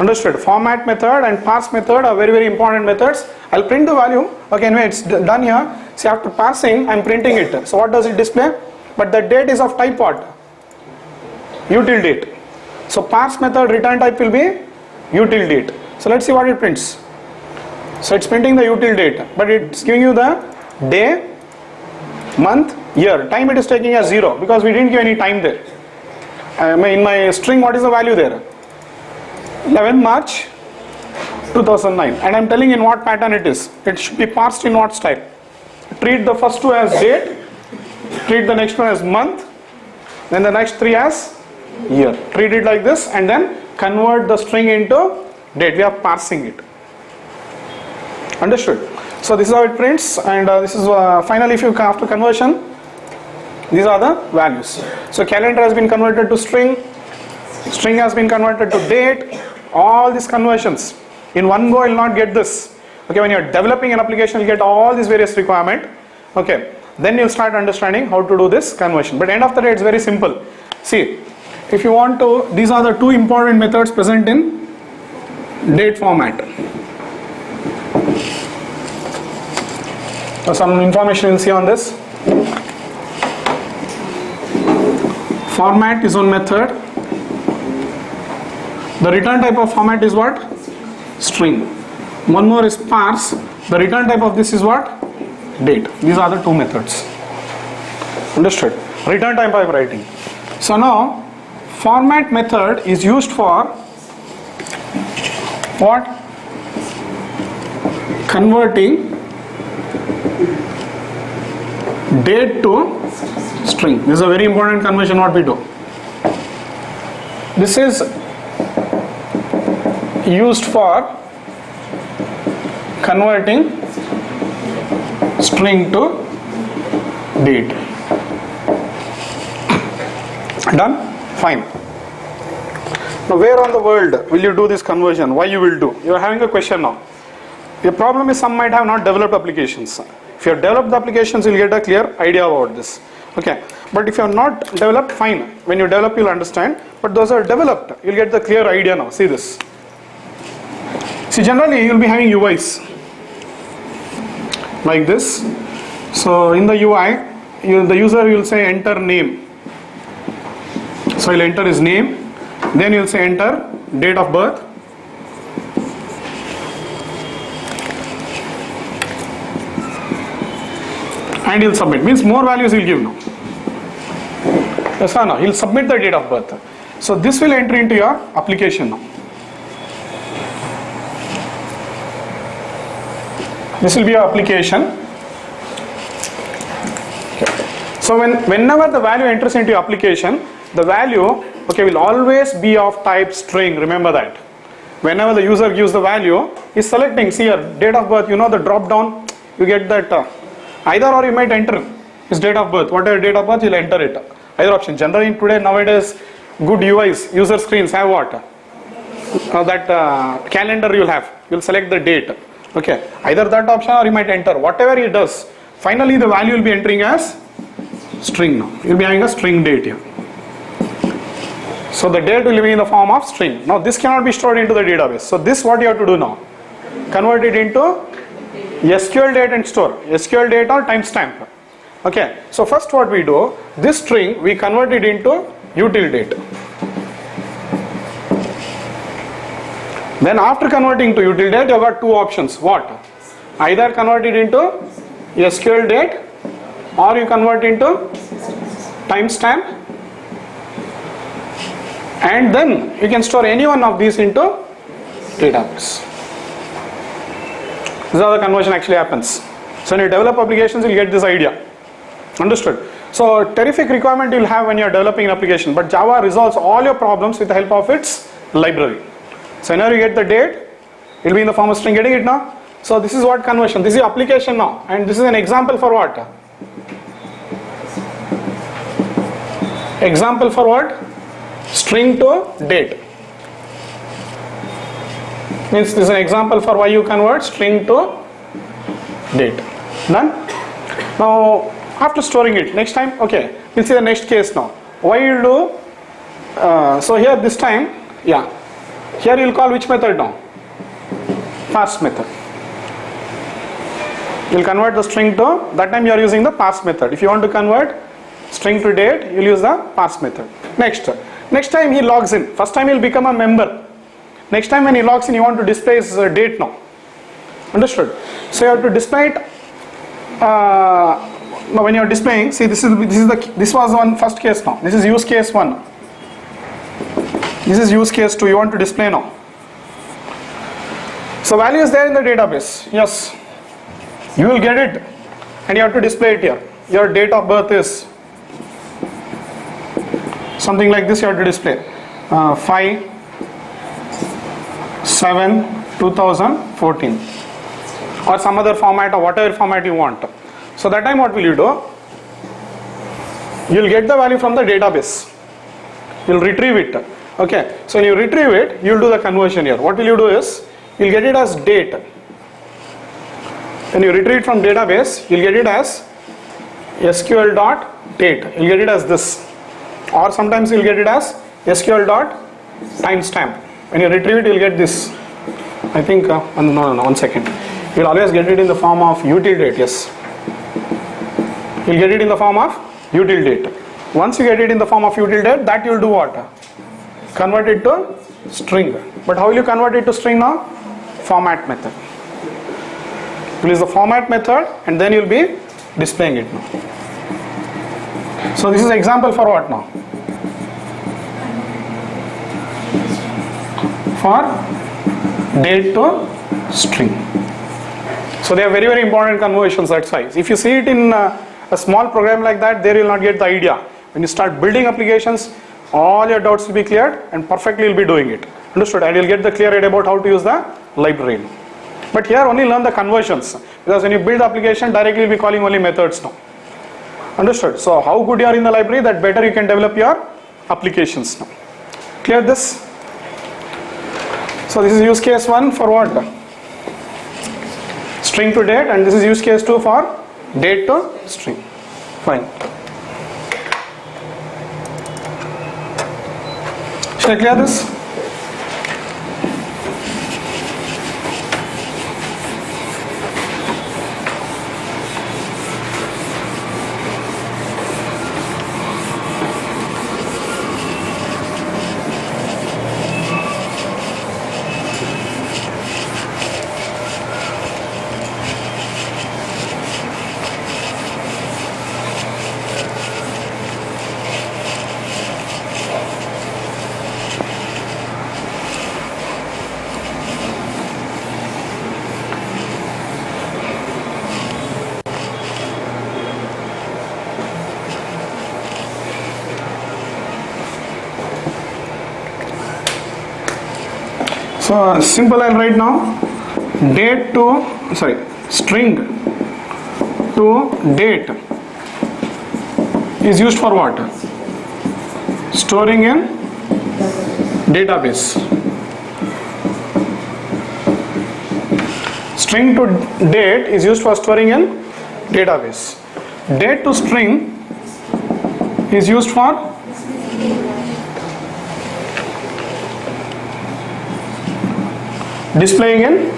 Understood? Format method and parse method are very important methods. I'll print the value. Okay, anyway, it's done here. See, after parsing, I'm printing it. So what does it display? But the date is of type what? Util date. So parse method return type will be util date. So let's see what it prints. So it's printing the util date, but it's giving you the day, month, year. Time it is taking as 0 because we didn't give any time there. In my string, what is the value there? 11 March 2009, and I'm telling in what pattern it is. It should be parsed in what style. Treat the first two as date, treat the next one as month, then the next three as year. Treat it like this and then convert the string into date. We are parsing it. Understood? So this is how it prints, and this is finally if you come after conversion, these are the values. So calendar has been converted to string, string has been converted to date. All these conversions in one go, you'll not get this. Okay, when you're developing an application, you get all these various requirements. Okay, then you'll start understanding how to do this conversion. But end of the day, it's very simple. See, if you want to, these are the two important methods present in date format. So some information you'll see on this. Format is one method. The return type of format is what? String. One more is parse. The return type of this is what? Date. These are the two methods. Understood? Return type of writing. So now, format method is used for what? Converting date to string. This is a very important conversion what we do. This is used for converting string to date. Done? Fine. Now where on the world will you do this conversion? Why you will do? You are having a question now. The problem is some might have not developed applications. If you have developed the applications, you'll get a clear idea about this. Okay, but if you have not developed, fine. When you develop, you'll understand. But those are developed, you'll get the clear idea now. See this. See, generally you'll be having UIs like this. So in the UI, the user will say enter name. So he'll enter his name. Then you'll say enter date of birth. And he'll submit. Means more values he'll give now. Yes or no? He'll submit the date of birth. So this will enter into your application now. This will be your application. So whenever the value enters into your application, the value will always be of type string. Remember that. Whenever the user gives the value, he's selecting. See here, date of birth. You know the drop down. You get that. Either or you might enter his date of birth. Whatever date of birth, you'll enter it. Either option. Generally today nowadays, good UIs, user screens have what? That calendar you'll have. You'll select the date. Okay. Either that option or you might enter. Whatever he does, finally the value will be entering as string now. You'll be having a string date here. So the date will be in the form of string. Now this cannot be stored into the database. So this what you have to do now? Convert it into SQL date and store. SQL date or timestamp. Okay. So first what we do, this string we convert it into util date. Then after converting to util date, you have got two options. What? Either convert it into SQL date or you convert into timestamp, and then you can store any one of these into database. This is how the conversion actually happens. So when you develop applications, you'll get this idea. Understood? So terrific requirement you'll have when you're developing an application, but Java resolves all your problems with the help of its library. So whenever you get the date, it will be in the form of string. Getting it now? So this is what conversion. This is your application now, and this is an example for what? Example for what? String to date. Means this is an example for why you convert string to date. Done? Now after storing it, next time, okay, we'll see the next case now. Why you do? So here this time, yeah. Here you'll call which method now? Parse method. You'll convert the string to, that time you are using the parse method. If you want to convert string to date, you'll use the parse method. Next time he logs in. First time he'll become a member. Next time when he logs in, you want to display his date now. Understood? So you have to display it. Now when you are displaying, see this was one first case now. This is use case 1. This is use case 2. You want to display now. So value is there in the database. Yes. You will get it and you have to display it here. Your date of birth is something like this. You have to display 5/7/2014 or some other format or whatever format you want. So that time what will you do? You'll get the value from the database. You'll retrieve it. Okay. So when you retrieve it, you'll do the conversion here. What will you do is, you'll get it as date. When you retrieve it from database, you'll get it as SQL.date. You'll get it as this. Or sometimes you'll get it as SQL.timestamp. When you retrieve it, you'll get this. I think, no, 1 second. You'll always get it in the form of util date, yes. You'll get it in the form of util date. Once you get it in the form of util date, that you'll do what? Convert it to string. But how will you convert it to string now? Format method. You'll use the format method and then you'll be displaying it now. So this is example for what now? For date to string. So they are very, very important conversions, that's why. If you see it in a small program like that, there you will not get the idea. When you start building applications, all your doubts will be cleared and perfectly you'll be doing it. Understood? And you'll get the clear idea about how to use the library. But here only learn the conversions, because when you build the application, directly you'll be calling only methods now. Understood? So how good you are in the library, that better you can develop your applications now. Clear this? So this is use case 1 for what? string to date, and this is use case 2 for date to string. Fine. Shall I clear this? So simple, I'll write now string to date is used for what? Storing in database. String to date is used for storing in database. Date to string is used for displaying in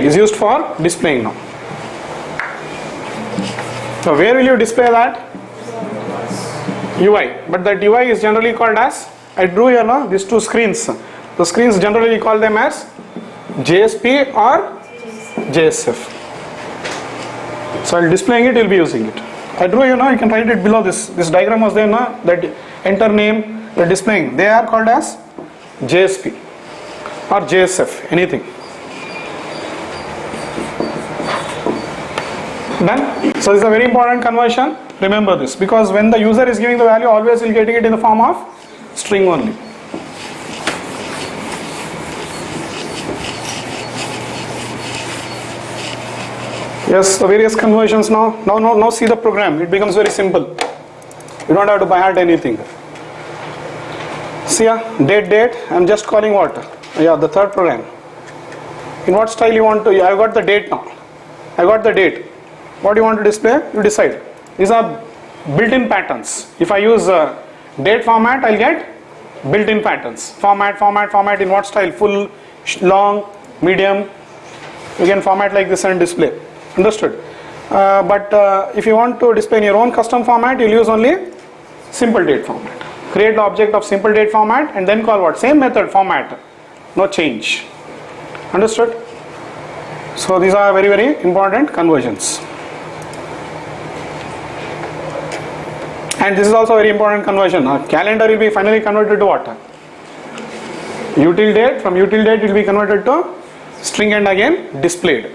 is used for displaying now. So where will you display that? UI, but that UI is generally called as, I drew here now these two screens. The screens generally call them as JSP or JSF. So while displaying it, you'll be using it. I drew here now, you can write it below this. This diagram was there now, that enter name, the displaying, they are called as JSP or JSF, anything. Done? So this is a very important conversion. Remember this, because when the user is giving the value, always will getting it in the form of string only. Yes, the various conversions now. Now see the program. It becomes very simple. You don't have to by heart anything. See date. I'm just calling what? Yeah, the third program. In what style you want to? I got the date now. I got the date. What do you want to display? You decide. These are built-in patterns. If I use date format, I'll get built-in patterns. Format. In what style? Full, long, medium. You can format like this and display. Understood? But if you want to display in your own custom format, you'll use only simple date format. Create the object of simple date format and then call what? Same method, format. No change. Understood? So these are very, very important conversions. And this is also a very important conversion. Calendar will be finally converted to what? Util date. From util date it will be converted to string and again displayed.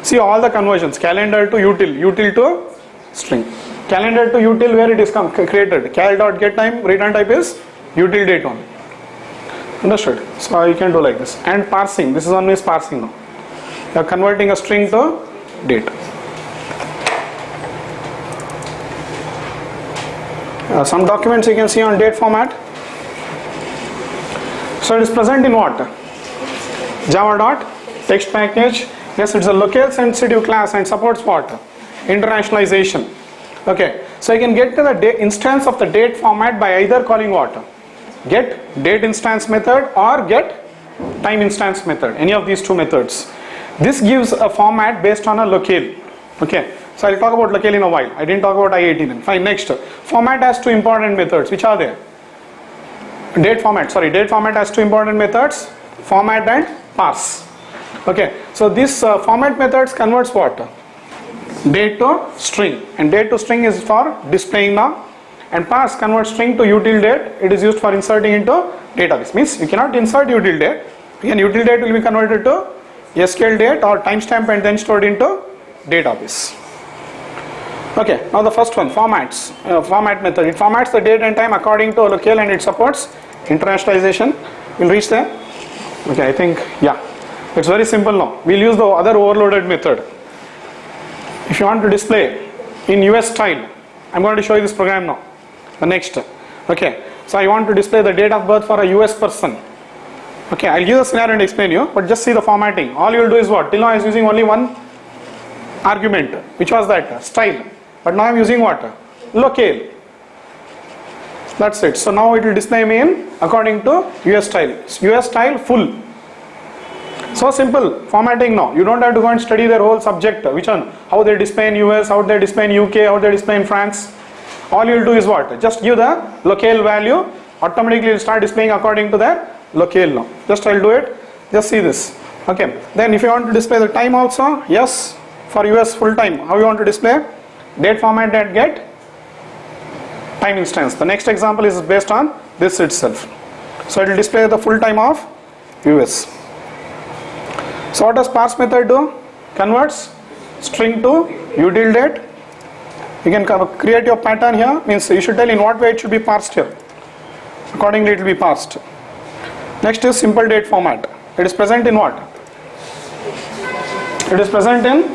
See all the conversions. Calendar to util to string. Calendar to util, where it is created. Cal.getTime, return type is util date only. Understood? So you can do like this. And parsing. This is one is parsing now. You are converting a string to date. Some documents you can see on date format. So it is present in what? Java.text package. Yes, it's a locale sensitive class and supports what? Internationalization. Okay, so you can get to the instance of the date format by either calling what? Get date instance method or get time instance method. Any of these two methods. This gives a format based on a locale. Okay, so I'll talk about locale in a while. I didn't talk about I18. Fine, next. Format has two important methods. Which are there? Date format has two important methods. Format and parse. Okay, so this format methods converts what? Date to string, and date to string is for displaying now, and parse converts string to util date. It is used for inserting into database. Means you cannot insert util date. Again, util date will be converted to SQL date or timestamp and then stored into database. Okay, now the first one, formats. Format method. It formats the date and time according to a locale and it supports internationalization. We'll reach there. Okay, I think yeah, it's very simple now. We'll use the other overloaded method. If you want to display in US style, I'm going to show you this program now. The next. Okay, so I want to display the date of birth for a US person. Okay, I'll give the scenario and explain you, but just see the formatting. All you will do is what? Till now I was using only one argument, which was that style, but now I'm using what? Locale. That's it. So now it will display me in according to US style. US style full. So simple formatting now. You don't have to go and study their whole subject. Which one? How they display in US, how they display in UK, how they display in France. All you will do is what? Just give the locale value. Automatically it will start displaying according to that locale now. Just I'll do it. Just see this. Okay. Then if you want to display the time also, yes, for US full time. How you want to display? Date format that get time instance. The next example is based on this itself. So it will display the full time of US. So what does parse method do? Converts string to util date. You can create your pattern here. Means you should tell in what way it should be parsed here. Accordingly it will be parsed. Next is simple date format. It is present in what? It is present in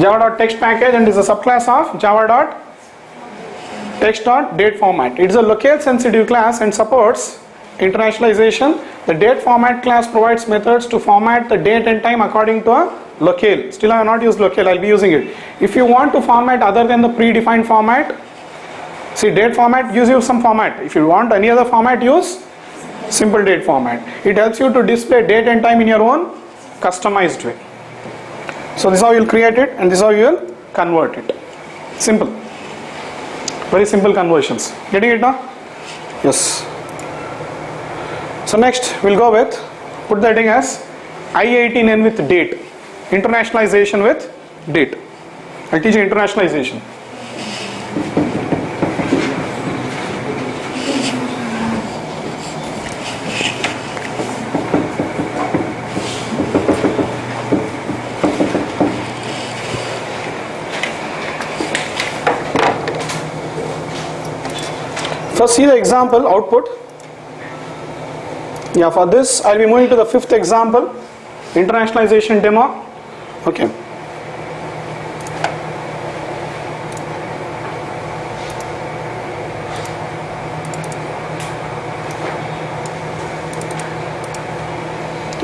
java.text package and is a subclass of java.text.date format. It is a locale sensitive class and supports internationalization. The date format class provides methods to format the date and time according to a locale. Still I have not used locale, I will be using it. If you want to format other than the predefined format, see date format gives you some format. If you want any other format, use simple date format. It helps you to display date and time in your own customized way. So this is how you will create it and this is how you will convert it. Simple. Very simple conversions. Getting it now? Yes. So next we'll go with, put the heading as I-18N with date. Internationalization with date. I'll teach you internationalization. So see the example output. Yeah, for this I'll be moving to the fifth example, internationalization demo. Okay.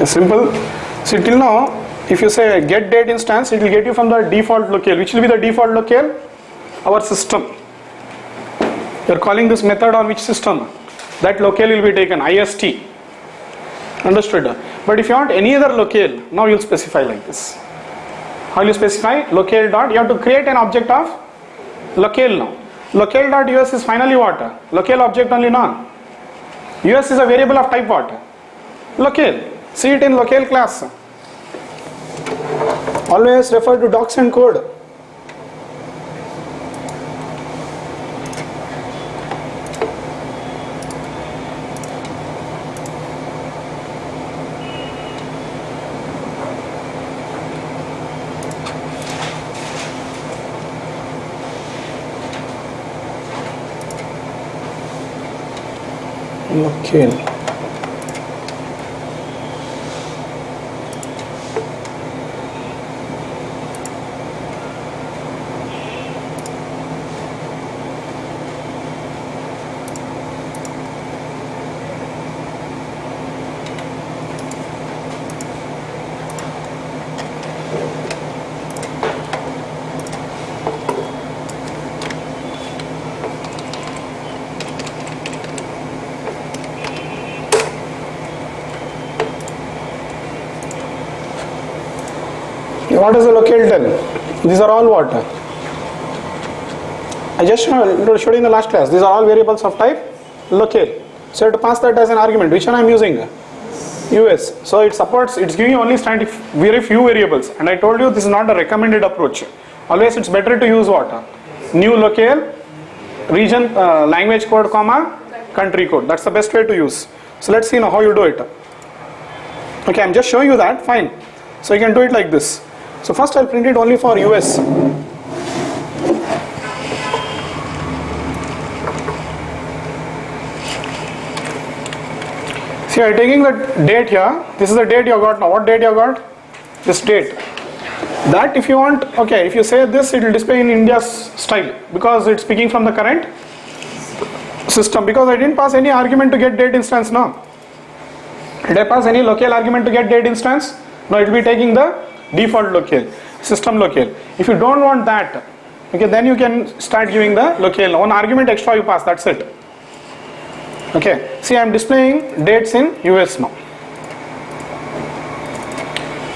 Simple. See till now, if you say get date instance, it will get you from the default locale. Which will be the default locale? Our system. You are calling this method on which system? That locale will be taken, IST. Understood? But if you want any other locale, now you will specify like this. How will you specify? Locale dot, you have to create an object of locale now. Locale dot US is finally what? Locale object only now. US is a variable of type what? Locale. See it in locale class. Always refer to docs and code. Locale. What does the locale tell? These are all what? I just showed you in the last class. These are all variables of type locale. So you have to pass that as an argument. Which one I am using? US. So it supports, it's giving you only very few variables. And I told you this is not a recommended approach. Always it's better to use what? New locale, region, language code, comma, country code. That's the best way to use. So let's see now how you do it. Okay, I'm just showing you that. Fine. So you can do it like this. So first I'll print it only for US. See, I'm taking the date here. This is the date you got now. What date you got? This date. That if you want, okay, if you say this, it will display in India's style because it's speaking from the current system. Because I didn't pass any argument to get date instance now. Did I pass any locale argument to get date instance? No, it will be taking the default locale, system locale. If you don't want that, okay, then you can start giving the locale. One argument extra you pass, that's it. Okay, see, I am displaying dates in US now.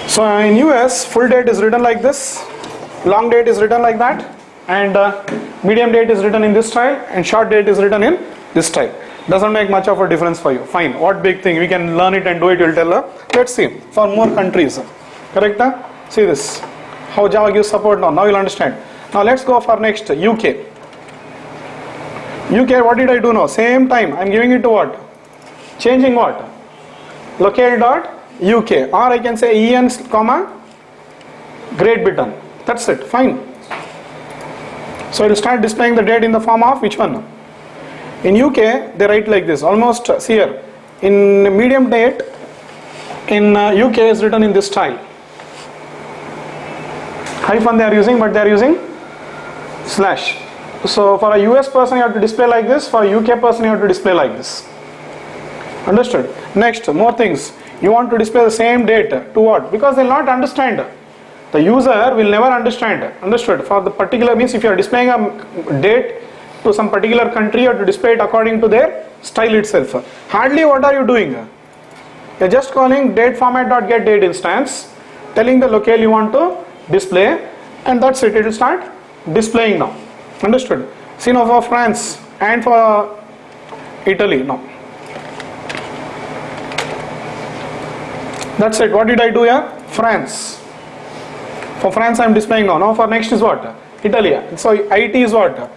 So in US, full date is written like this, long date is written like that, and medium date is written in this style, and short date is written in this style. Doesn't make much of a difference for you. Fine, what big thing, we can learn it and do it, you'll tell her. Let's see, for more countries, correct? See this, how Java gives support now, you'll understand. Now let's go for next, UK. UK, what did I do now? Same time, I'm giving it to what? Changing what? Locale.uk, or I can say EN, Great Britain. That's it, fine. So it will start displaying the date in the form of which one? In UK, they write like this, almost, see here, in medium date, in UK is written in this style. Hyphen they are using, but they are using slash. So for a US person you have to display like this, for a UK person you have to display like this. Understood? Next, more things. You want to display the same date to what? Because they will not understand. The user will never understand. Understood? For the particular means, if you are displaying a date to some particular country, you have to display it according to their style itself. Hardly what are you doing? You are just calling DateFormat.get date instance, telling the locale you want to display, and that's it. It will start displaying now. Understood? See now for France and for Italy now. That's it. What did I do here? France. For France I am displaying now. Now for next is what? Italy. So IT is what?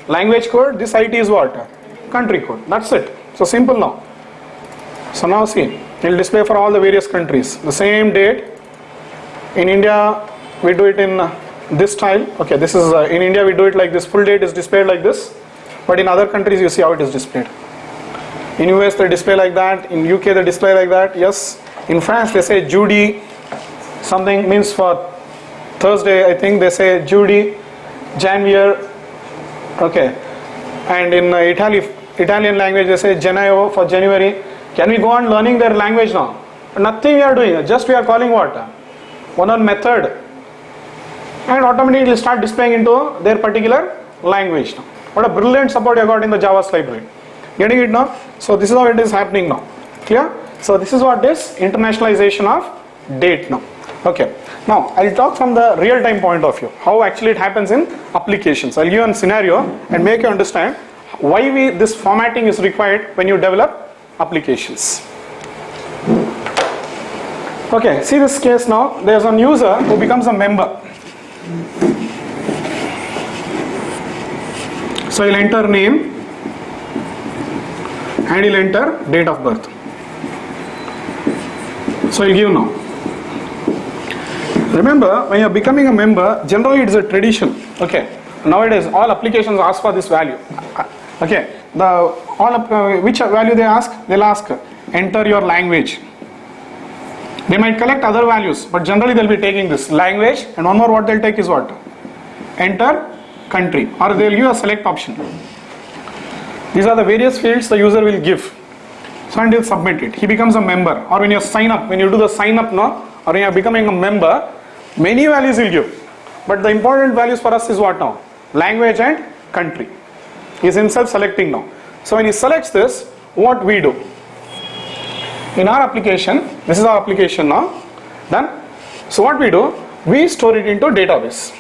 Language code. This IT is what? Country code. That's it. So simple now. So now see, it will display for all the various countries the same date. In India we do it in this style. Okay, this is in India we do it like this. Full date is displayed like this, but in other countries you see how it is displayed. In US they display like that. In UK they display like that. Yes. In France they say Judy something, means for Thursday I think they say Judy January. Okay, and in Italian language they say Gennaio for January. Can we go on learning their language now? Nothing we are doing, just we are calling what? One method, and automatically it will start displaying into their particular language now. What a brilliant support you got in the Java library. Getting it now? So this is how it is happening now. Clear? So this is what is internationalization of date now. Okay. Now I'll talk from the real-time point of view, how actually it happens in applications. I'll give you a scenario and make you understand why this formatting is required when you develop applications. Okay, see this case now. There's a user who becomes a member. So he'll enter name and he'll enter date of birth. So I'll give now. Remember, when you are becoming a member, generally it is a tradition. Okay, nowadays all applications ask for this value. Okay, which value they ask? They'll ask enter your language. They might collect other values, but generally they'll be taking this language, and one more what they'll take is what? Enter country, or they'll give a select option. These are the various fields the user will give. So and he'll submit it. He becomes a member, or when you sign up, when you do the sign up now, or when you are becoming a member, many values he'll give. But the important values for us is what now? Language and country. He is himself selecting now. So when he selects this, what we do? In our application, this is our application now, done. So what we do? We store it into database.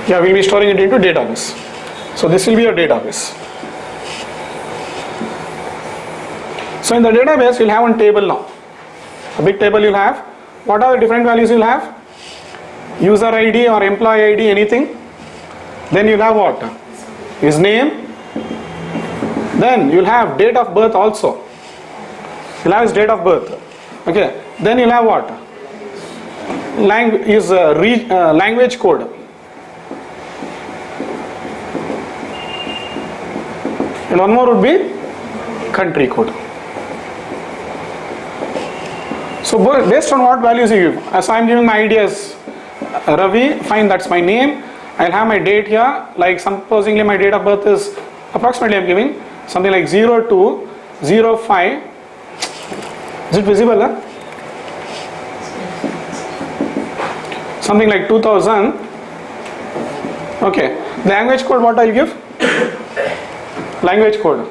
Yeah, we'll be storing it into database. So this will be your database. So in the database, you'll have one table now. A big table you'll have. What are the different values you'll have? User ID or employee ID, anything. Then you'll have what? His name. Then you'll have date of birth also. You'll have his date of birth. Okay. Then you'll have what? Language code. And one more would be country code. So based on what values you give. So I am giving my ID as Ravi, fine, that's my name. I'll have my date here, like supposingly my date of birth is approximately I'm giving something like 0205. Is it visible? Something like 2000. Okay. Language code, what I'll give? Language code.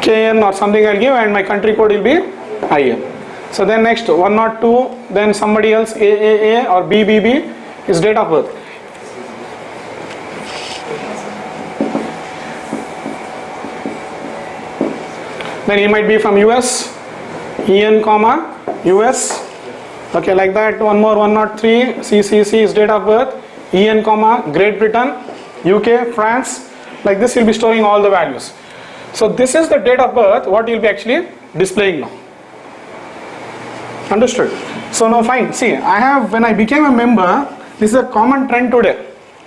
KN or something I'll give, and my country code will be IN. So then next 102, then somebody else AAA or BBB is date of birth. Then he might be from US, EN comma US. Okay, like that. One more, 103 CCC is date of birth, EN comma Great Britain, UK, France. Like this you'll be storing all the values. So this is the date of birth what you'll be actually displaying now. Understood? So now fine. See, I have, when I became a member, this is a common trend today.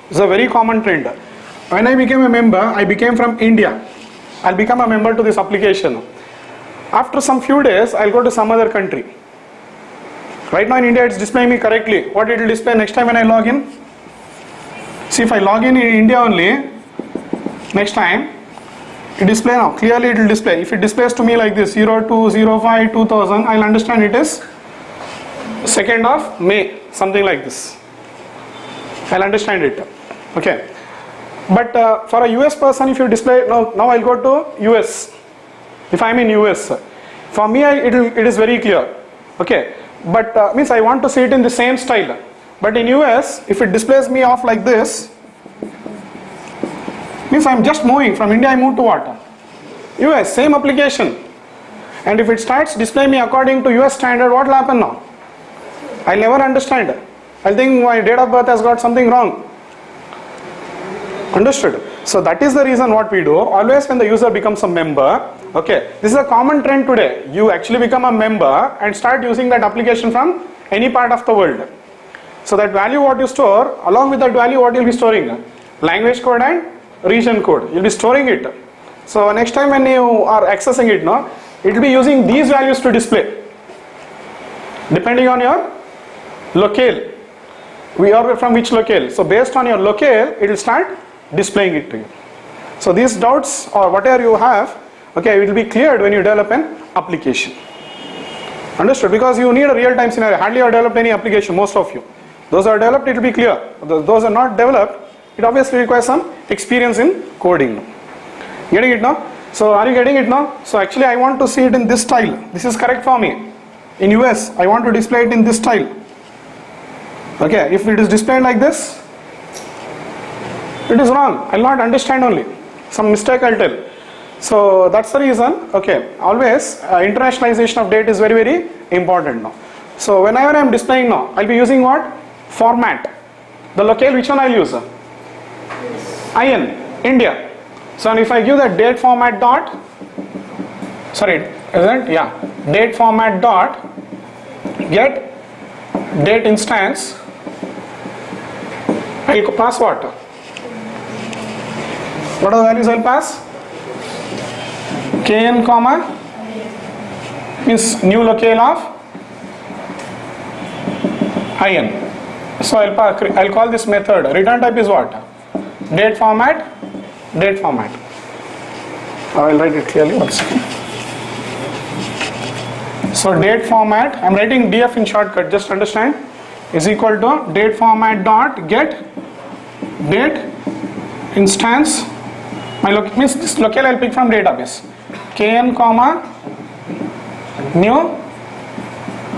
It's a very common trend. When I became a member, I became from India. I'll become a member to this application. After some few days, I'll go to some other country. Right now in India, it's displaying me correctly. What it will display next time when I log in? See, if I log in India only, next time, it display now. Clearly it will display. If it displays to me like this, 0205 2000, I'll understand it is 2nd of May, something like this. I'll understand it. Okay. But for a US person, if you display, now I'll go to US. If I'm in US, for me it is very clear. Okay. But means I want to see it in the same style. But in US, if it displays me off like this, means I'm just moving from India. I move to what? US, same application. And if it starts displaying me according to US standard, what will happen now? I'll never understand. I'll think my date of birth has got something wrong. Understood? So that is the reason what we do. Always when the user becomes a member, okay, this is a common trend today. You actually become a member and start using that application from any part of the world. So that value what you store, along with that value what you'll be storing? Language code and region code. You'll be storing it. So next time when you are accessing it, no, it will be using these values to display. Depending on your locale. We are from which locale. So based on your locale, it will start displaying it to you. So these doubts or whatever you have, okay, it will be cleared when you develop an application. Understood? Because you need a real-time scenario. Hardly you have developed any application, most of you. Those are developed, it will be clear. Those are not developed, it obviously requires some experience in coding. Getting it now? So are you getting it now? So actually I want to see it in this style. This is correct for me. In US, I want to display it in this style. Okay, if it is displayed like this, it is wrong. I will not understand only. Some mistake I will tell. So that's the reason. Okay, always internationalization of date is very, very important now. So whenever I am displaying now, I will be using what? Format. The locale, which one I will use? IN, India. So if I give that date format dot, sorry, isn't? Yeah, date format dot get date instance, I will pass what? What are the values I will pass? KN comma means new locale of IN. So I'll call this method. Return type is what? Date format. Date format. I will write it clearly. 1 second. So date format. I am writing DF in shortcut. Just understand. Is equal to date format dot get date instance. My means this locale I will pick from database. KN comma new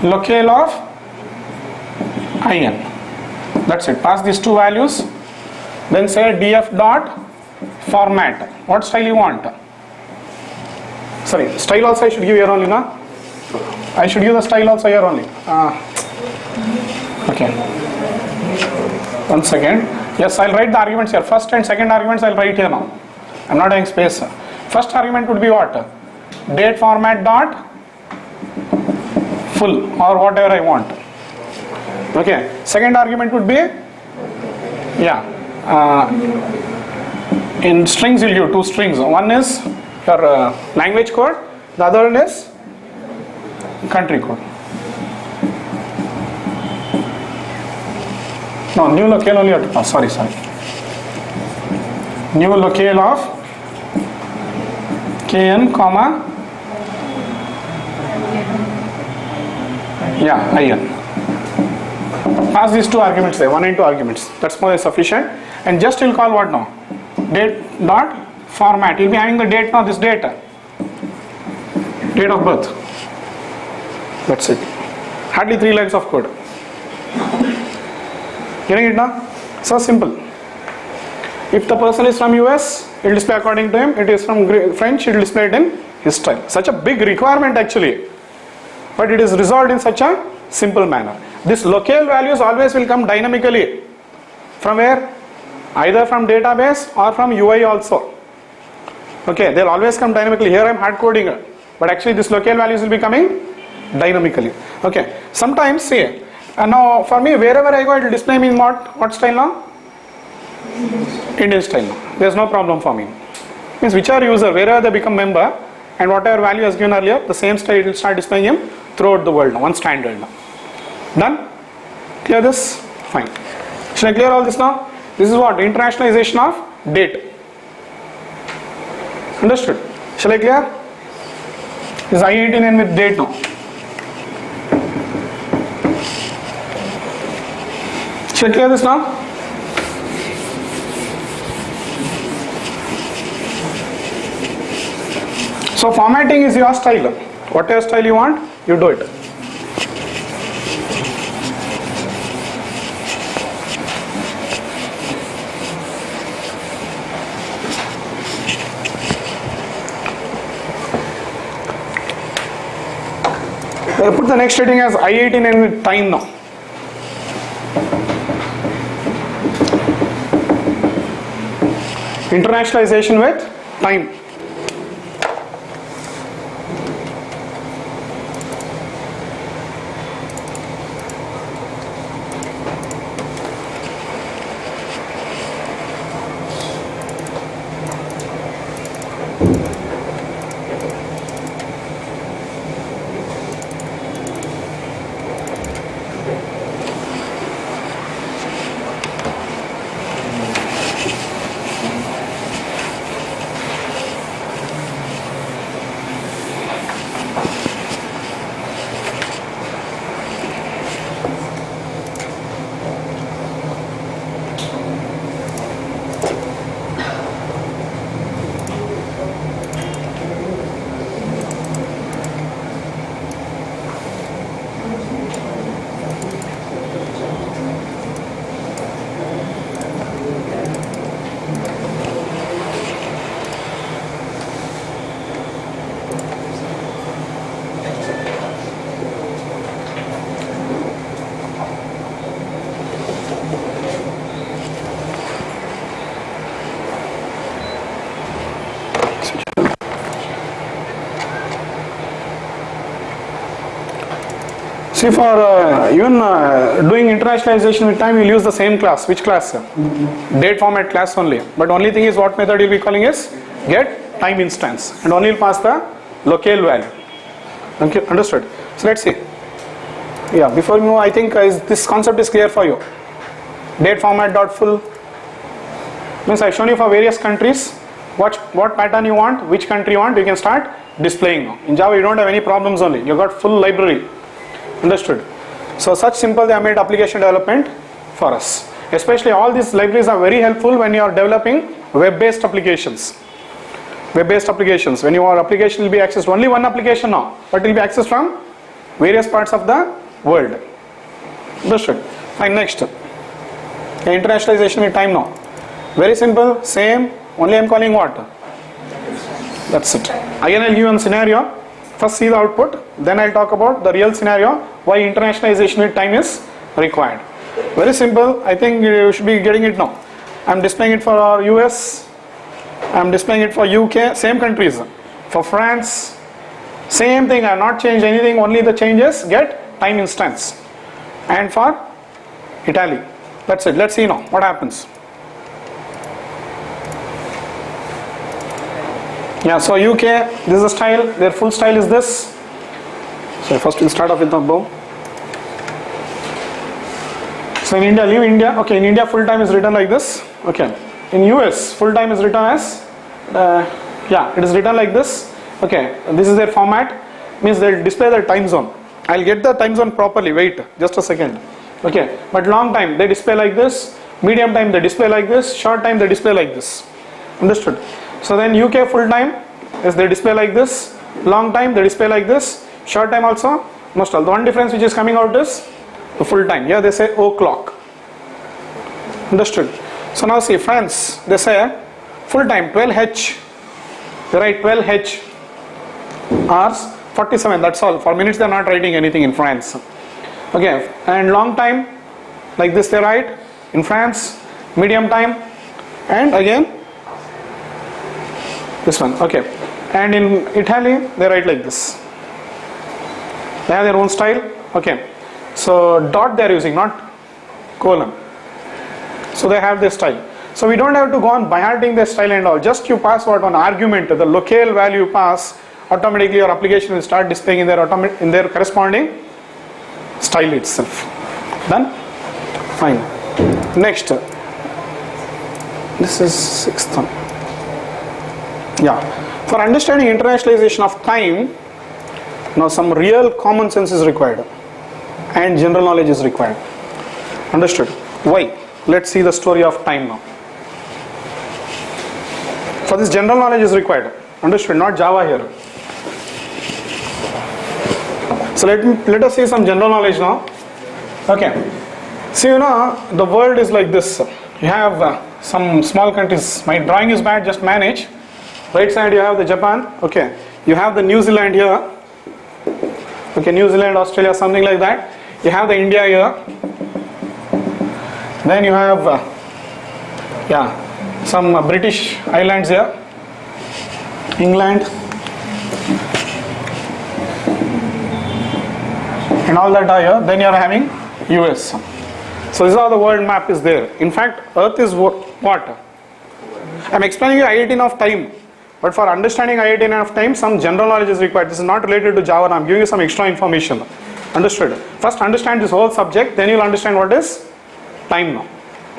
locale of IN. That's it. Pass these two values. Then say df dot format. What style you want? Sorry, style also I should give here only, no? I should give the style also here only. Okay. 1 second. Yes, I'll write the arguments here. First and second arguments I'll write here now. I'm not having space. First argument would be what? Date format dot full or whatever I want. Okay. Second argument would be, yeah, in strings you'll use 2 strings. One is your language code, the other one is country code. No, new locale only you have to pass. Sorry. new locale of kn comma in. Pass these two arguments there, 1 and 2 arguments. That's more than sufficient. And just you'll call what now? Date dot format. You'll be having the date now, this date. Date of birth. That's it. Hardly 3 lines of code. Getting it now? So simple. If the person is from US, it will display according to him. It is from French, it will display it in his style. Such a big requirement actually. But it is resolved in such a simple manner. This locale values always will come dynamically. From where? Either from database or from UI also. Okay, they'll always come dynamically. Here I am hard coding, but actually this locale values will be coming dynamically. Okay, sometimes see, and now for me wherever I go it will display me in what style now? Indian style now. There's no problem for me. Means whichever user, wherever they become member and whatever value has given earlier, the same style it will start displaying him throughout the world now, one standard now. Done? Clear this? Fine. Should I clear all this now? This is what? Internationalization of date. Understood? Shall I clear? This is I-18N with date now. Shall I clear this now? So formatting is your style. Whatever style you want, you do it. I put the next heading as I-18N with time now. Internationalization with time. See, for even doing internationalization with time, you'll use the same class. Which class? Date format class only. But only thing is what method you'll be calling is get time instance, and only will pass the locale value. Okay, understood? So let's see. Yeah, before we move, I think this concept is clear for you. Date format dot full means I've shown you for various countries what pattern you want, which country you want, you can start displaying now. In Java you don't have any problems only. You got full library. Understood? So such simple they have made application development for us. Especially all these libraries are very helpful when you are developing web-based applications. Web-based applications. When your application will be accessed, only one application now, but it will be accessed from various parts of the world. Understood? Fine, next. Internationalization with time now. Very simple, same, only I am calling what? That's it. Again I will give you one scenario. First see the output, then I'll talk about the real scenario, why internationalization with time is required. Very simple, I think you should be getting it now. I'm displaying it for our US, I'm displaying it for UK, same countries. For France, same thing, I have not changed anything, only the changes get time instance. And for Italy, that's it. Let's see now what happens. Yeah, so UK, this is the style, their full style is this. So first we'll start off with the bow. So in India, leave India. Okay, in India full time is written like this. Okay. in US full time is written as yeah, it is written like this. Okay, this is their format, means they'll display the time zone. I'll get the time zone properly, wait just a second. Okay, but long time they display like this, medium time they display like this, short time they display like this. Understood? So then UK full time is they display like this, long time they display like this, short time also most all. The one difference which is coming out is the full time. Here they say o'clock. Understood? So now see France, they say full time 12h. They write 12h hours 47, that's all. For minutes they are not writing anything in France. Okay, and long time like this they write in France, medium time, and again this one. Okay, and in Italy they write like this. They have their own style. Okay, so dot they are using, not colon. So they have their style. So we don't have to go on by hearting their style and all. Just you pass what one argument, the locale value you pass, automatically your application will start displaying in their corresponding style itself. Done? Fine. Next. This is sixth one. Yeah. For understanding internationalization of time, now some real common sense is required and general knowledge is required. Understood? Why? Let's see the story of time now. For this general knowledge is required. Understood? Not Java here. So let us see some general knowledge now. Okay. See, you know, the world is like this. You have some small countries. My drawing is bad, just manage. Right side you have the Japan. Okay. You have the New Zealand here. Okay, New Zealand, Australia, something like that. You have the India here. Then you have yeah, some British islands here, England, and all that are here. Then you are having US. So this is how the world map is there. In fact, Earth is what? I am explaining you I18 of time, but for understanding I18 of time, some general knowledge is required. This is not related to Java. I am giving you some extra information. Understood? First understand this whole subject, then you will understand what is time now.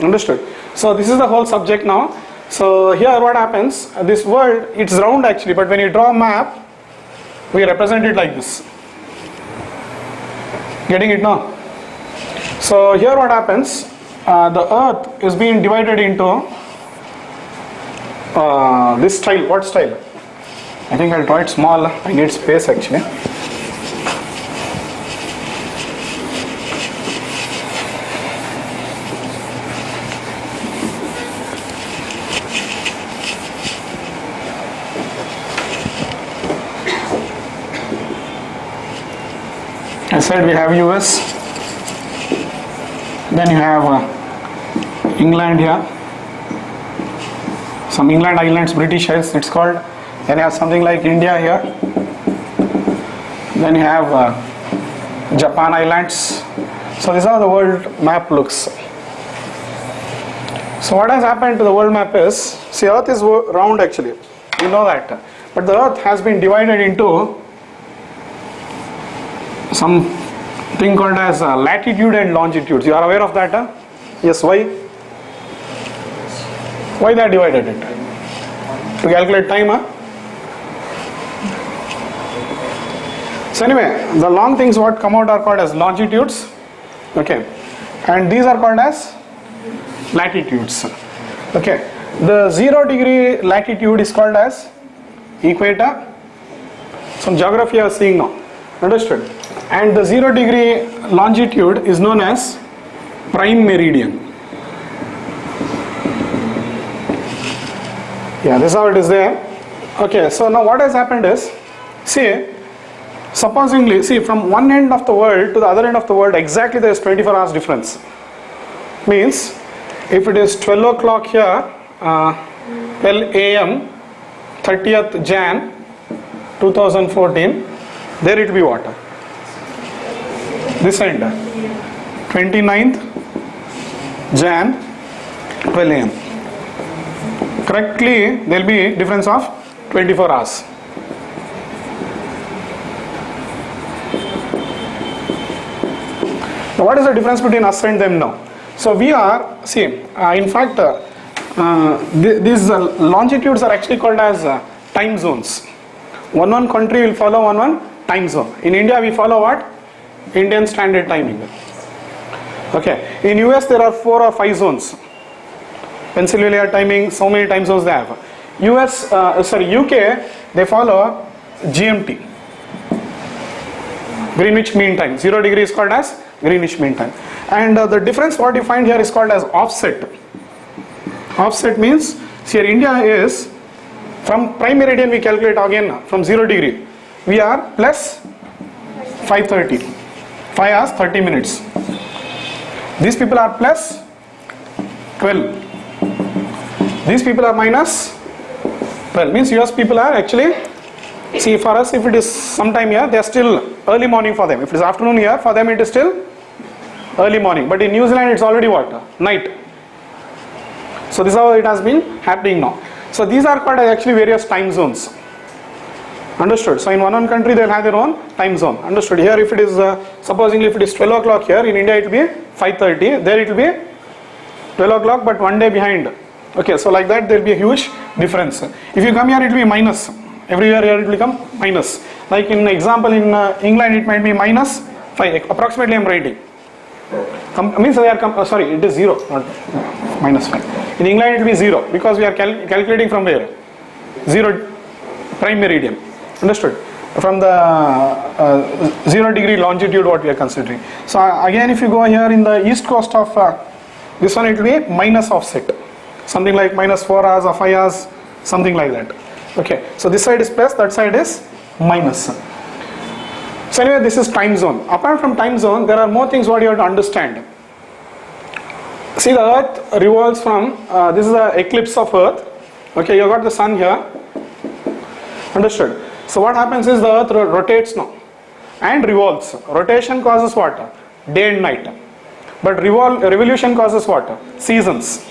Understood? So this is the whole subject now. So here what happens, this world, it's round actually, but when you draw a map, we represent it like this. Getting it now? So here what happens, the earth is being divided into this style. What style? I think I'll draw it small, I need space actually. I said we have US, then you have England here, some England Islands, British Isles it's called, then you have something like India here, then you have Japan Islands. So this is how the world map looks. So what has happened to the world map is, see, Earth is round actually, you know that, but the Earth has been divided into some thing called as latitude and longitude. You are aware of that? Huh? Yes, why? Why they are divided it? To calculate time? Huh? So anyway, the long things what come out are called as longitudes. Okay. And these are called as latitudes. Okay. The 0 degree latitude is called as equator. Some geography you are seeing now. Understood? And the 0 degree longitude is known as prime meridian. Yeah, this is how it is there. Okay, so now what has happened is, see, supposingly, see, from one end of the world to the other end of the world, exactly there is 24 hours difference. Means, if it is 12 o'clock here, 12 a.m., 30th Jan 2014, there it will be what? This end, 29th Jan 12 am. Correctly, there will be difference of 24 hours. Now what is the difference between us and them now? So we are, see, in fact, These longitudes are actually called as time zones. One country will follow one time zone. In India we follow what? Indian Standard Timing. Okay. In US there are 4 or 5 zones. Pennsylvania timing, so many time zones they have. UK, they follow GMT, Greenwich Mean Time. 0 degree is called as Greenwich Mean Time. And the difference what you find here is called as offset. Offset means, see here India is, from prime meridian we calculate again from 0 degree. We are plus 5:30, 5 hours 30 minutes. These people are plus 12. These people are minus 12. Means US people are actually, see for us if it is sometime here, they are still early morning for them. If it is afternoon here, for them it is still early morning. But in New Zealand it's already what? Night. So this is how it has been happening now. So these are called actually various time zones. Understood? So in one country they will have their own time zone. Understood? Here if it is, supposingly if it is 12 o'clock here, in India it will be 5:30, there it will be 12 o'clock but one day behind. Okay, so like that there will be a huge difference. If you come here it will be minus. Everywhere here it will become minus. Like in example in England it might be minus 5, approximately I am writing. Means they are, sorry, it is 0, not minus 5. In England it will be 0 because we are calculating from where? 0 prime meridian. Understood? From the 0 degree longitude what we are considering. So again if you go here in the east coast of this one, it will be minus offset. Something like minus 4 hours or 5 hours, something like that. Okay, so this side is plus, that side is minus. So anyway, this is time zone. Apart from time zone, there are more things what you have to understand. See, the earth revolves from, this is the eclipse of earth. Okay, you got the sun here. Understood? So what happens is the earth rotates now and revolves. Rotation causes what? Day and night. But revolution causes what? Seasons.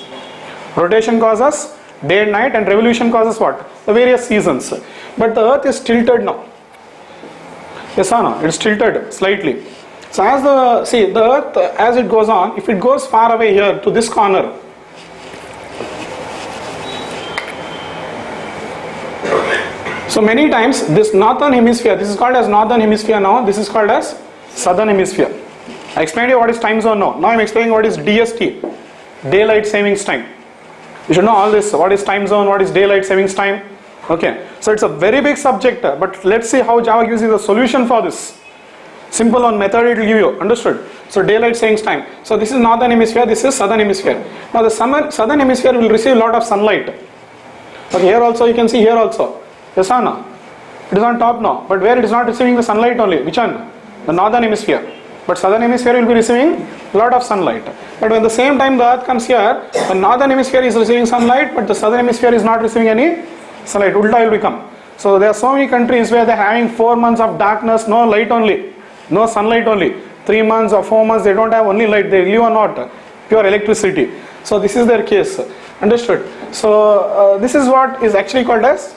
Rotation causes day and night, and revolution causes what? The various seasons. But the earth is tilted now. Yes or no? It's tilted slightly. So as the earth, as it goes on, if it goes far away here to this corner, so many times this northern hemisphere, this is called as northern hemisphere now, this is called as southern hemisphere. I explained you what is time zone now. Now I am explaining what is DST, daylight savings time. You should know all this. What is time zone? What is daylight savings time? Okay. So it's a very big subject, but let's see how Java gives you the solution for this. Simple on method it will give you. Understood? So daylight savings time. So this is northern hemisphere, this is southern hemisphere. Now the southern hemisphere will receive a lot of sunlight. Okay, here also you can see here also. Yes or no? It is on top now. But where it is not receiving the sunlight only? Which one? The northern hemisphere. But southern hemisphere will be receiving a lot of sunlight. But when the same time the earth comes here, the northern hemisphere is receiving sunlight, but the southern hemisphere is not receiving any sunlight. Ulta will become. So there are so many countries where they are having 4 months of darkness, no light only, no sunlight only. 3 months or 4 months they don't have only light, they live on what? Pure electricity. So this is their case. Understood? So this is what is actually called as,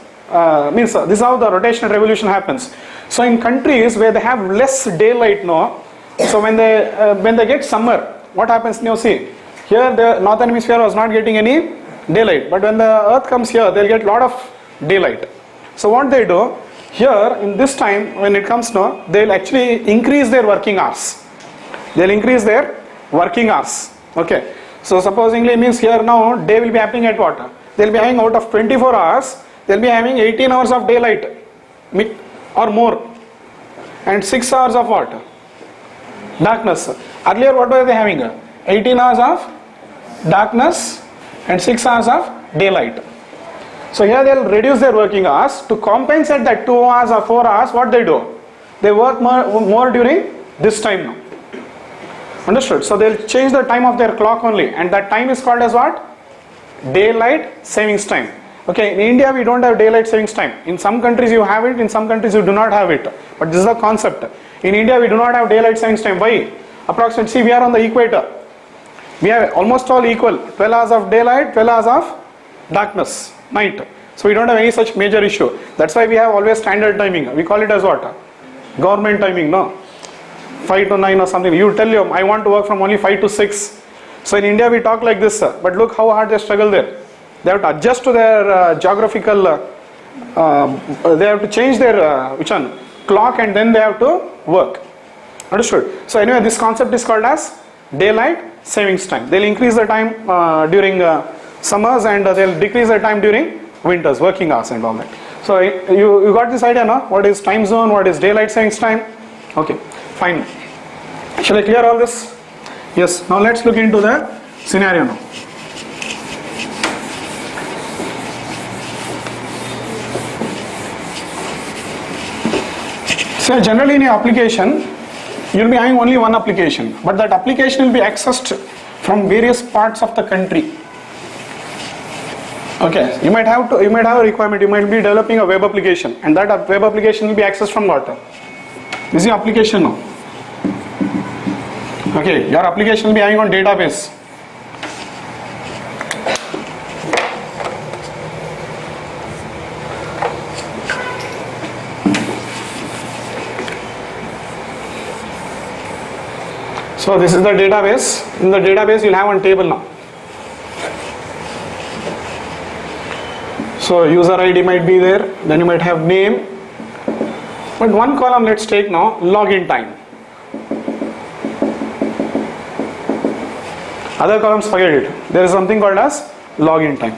this is how the rotation and revolution happens. So in countries where they have less daylight now, so when they get summer, what happens now? See, here the northern hemisphere was not getting any daylight, but when the earth comes here, they'll get a lot of daylight. So what they do, here in this time when it comes now, they'll actually increase their working hours. They'll increase their working hours. Okay. So supposingly means here now day will be happening at what? They'll be having out of 24 hours, they'll be having 18 hours of daylight or more, and 6 hours of what? Darkness. Earlier what were they having? 18 hours of darkness and 6 hours of daylight. So here they will reduce their working hours to compensate that 2 hours or 4 hours. What they do? They work more during this time now. Understood? So they will change the time of their clock only, and that time is called as what? Daylight savings time. Okay, in India we don't have daylight savings time. In some countries you have it, in some countries you do not have it. But this is the concept. In India we do not have daylight savings time. Why? Approximately, see, we are on the equator. We have almost all equal. 12 hours of daylight, 12 hours of darkness, night. So we don't have any such major issue. That's why we have always standard timing. We call it as what? Government timing, no? 5 to 9 or something. You tell them, I want to work from only 5 to 6. So in India we talk like this, sir. But look how hard they struggle there. they have to adjust to their geographical, they have to change their which one, clock, and then they have to work. Understood? So anyway, this concept is called as daylight savings time. They'll increase the time during summers, and they'll decrease the time during winters, working hours and all that. So you got this idea, no? What is time zone, what is daylight savings time? Okay, fine. Shall I clear all this? Yes. Now let's look into the scenario now. So generally in your application, you will be having only one application, but that application will be accessed from various parts of the country. Okay, you might have a requirement, you might be developing a web application, and that web application will be accessed from what? This is your application now. Okay, your application will be having on database. So this is the database. In the database, you'll have one table now. So user ID might be there, then you might have name. But one column, let's take now, login time. Other columns, forget it. There is something called as login time.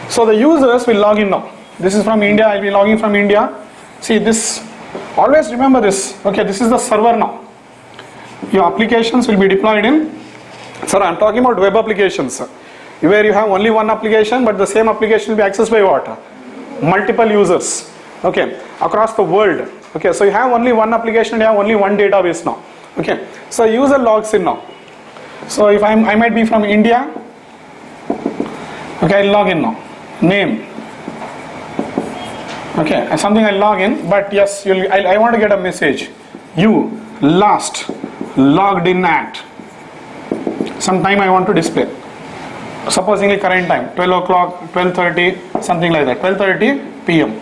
So the users will log in now. This is from India, I'll be logging from India. See this, always remember this. Okay, this is the server now. Your applications will be deployed in, sir, I'm talking about web applications, where you have only one application, but the same application will be accessed by what? Multiple users, okay, across the world. Okay, so you have only one application, you have only one database now. Okay, so user logs in now. So if I might be from India, okay, I'll log in now. Name, okay, something I'll log in, but yes, I want to get a message. You last logged in at some time I want to display. Supposingly current time, 12 o'clock, 12:30, something like that, 12:30 p.m.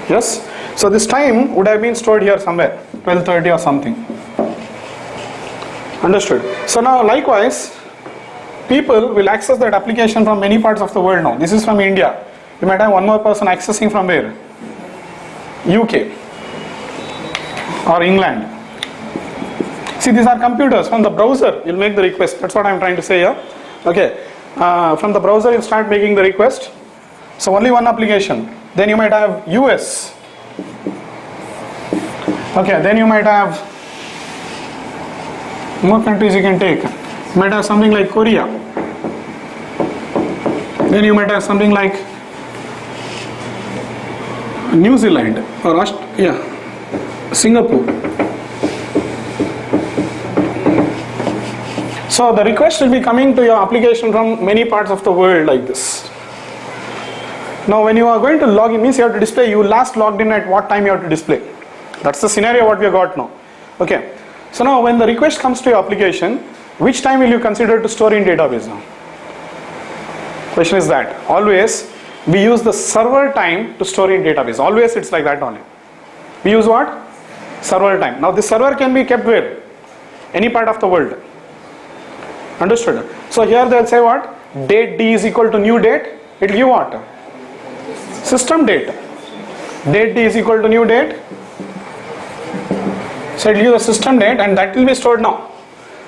Yes? So this time would have been stored here somewhere, 12:30 or something. Understood? So now likewise, people will access that application from many parts of the world now. This is from India. You might have one more person accessing from where? UK or England. See, these are computers. From the browser, you'll make the request. That's what I'm trying to say here. Okay. From the browser, you'll start making the request. So only one application. Then you might have US. Okay. Then you might have more countries you can take. You might have something like Korea. Then you might have something like New Zealand or Singapore. So the request will be coming to your application from many parts of the world like this. Now when you are going to log in, means you have to display, you last logged in at what time you have to display. That's the scenario what we have got now. Okay. So now when the request comes to your application, which time will you consider to store in database now? Question is that. Always we use the server time to store in database. Always it's like that only. We use what? Server time. Now this server can be kept where? Any part of the world. Understood? So here they'll say what? Date D is equal to new date. It will give what? System date. Date D is equal to new date. So it will give the system date, and that will be stored now.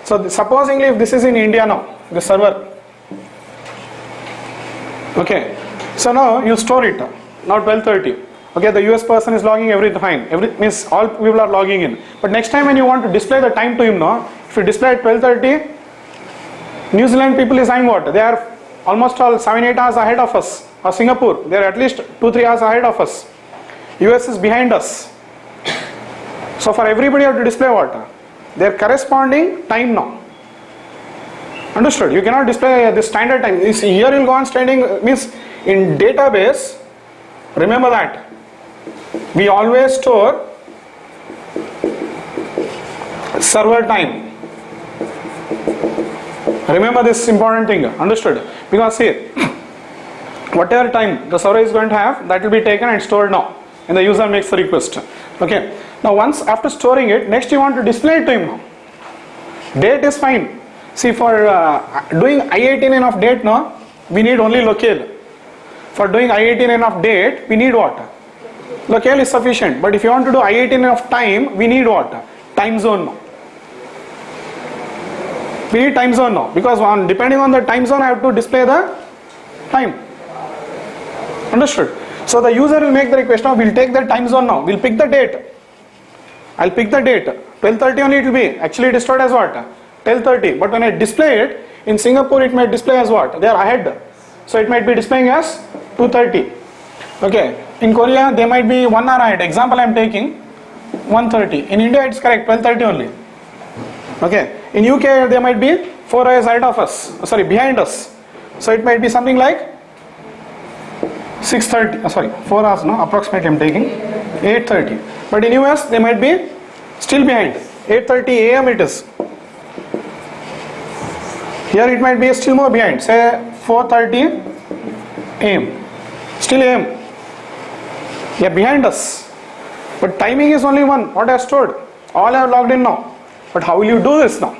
So supposingly if this is in India now, the server. Okay. So now you store it. Now 12:30. Okay, the US person is logging everything. Means all people are logging in. But next time when you want to display the time to him now, if you display at 12:30, New Zealand people is saying what? They are almost all 7-8 hours ahead of us. Or Singapore, they are at least 2-3 hours ahead of us. US is behind us. So for everybody you have to display what? Their corresponding time now. Understood? You cannot display the standard time. Here you will go on standing, means in database, remember that. We always store server time. Remember this important thing, understood? Because here, whatever time the server is going to have, that will be taken and stored now, and the user makes the request. Okay. Now once after storing it, next you want to display it to him now. Date is fine. See, for doing I18N of date now, we need only locale. For doing I18N of date, we need what? Locale is sufficient. But if you want to do I18N of time, we need what? Time zone now. We need time zone now, because depending on the time zone I have to display the time. Understood? So the user will make the request now, we'll take the time zone now, we'll pick the date. I'll pick the date, 12:30 only it will be. Actually it is stored as what? 12:30. But when I display it, in Singapore it might display as what? They are ahead. So it might be displaying as 2:30. Okay. In Korea they might be 1 hour ahead. Example I am taking 1:30. In India it's correct, 12:30 only. Okay. In UK they might be 4 hours ahead of us. Sorry, behind us. So it might be something like 6:30. Sorry, 4 hours no, approximately I am taking 8:30. But in US they might be still behind. 8:30 AM it is. Here it might be still more behind. Say 4:30 AM. Still AM. Yeah, behind us. But timing is only one. What I have stored. All I have logged in now. But how will you do this now?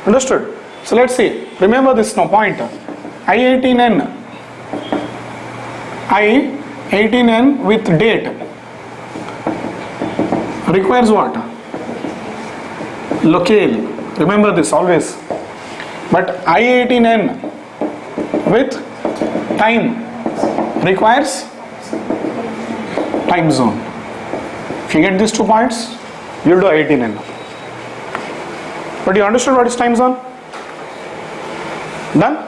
Understood? So let's see. Remember this now point. I18N. I18N with date requires what? Locale. Remember this always. But I18N with time requires time zone. If you get these 2 points, you will do I18N. But you understood what is time zone? Done?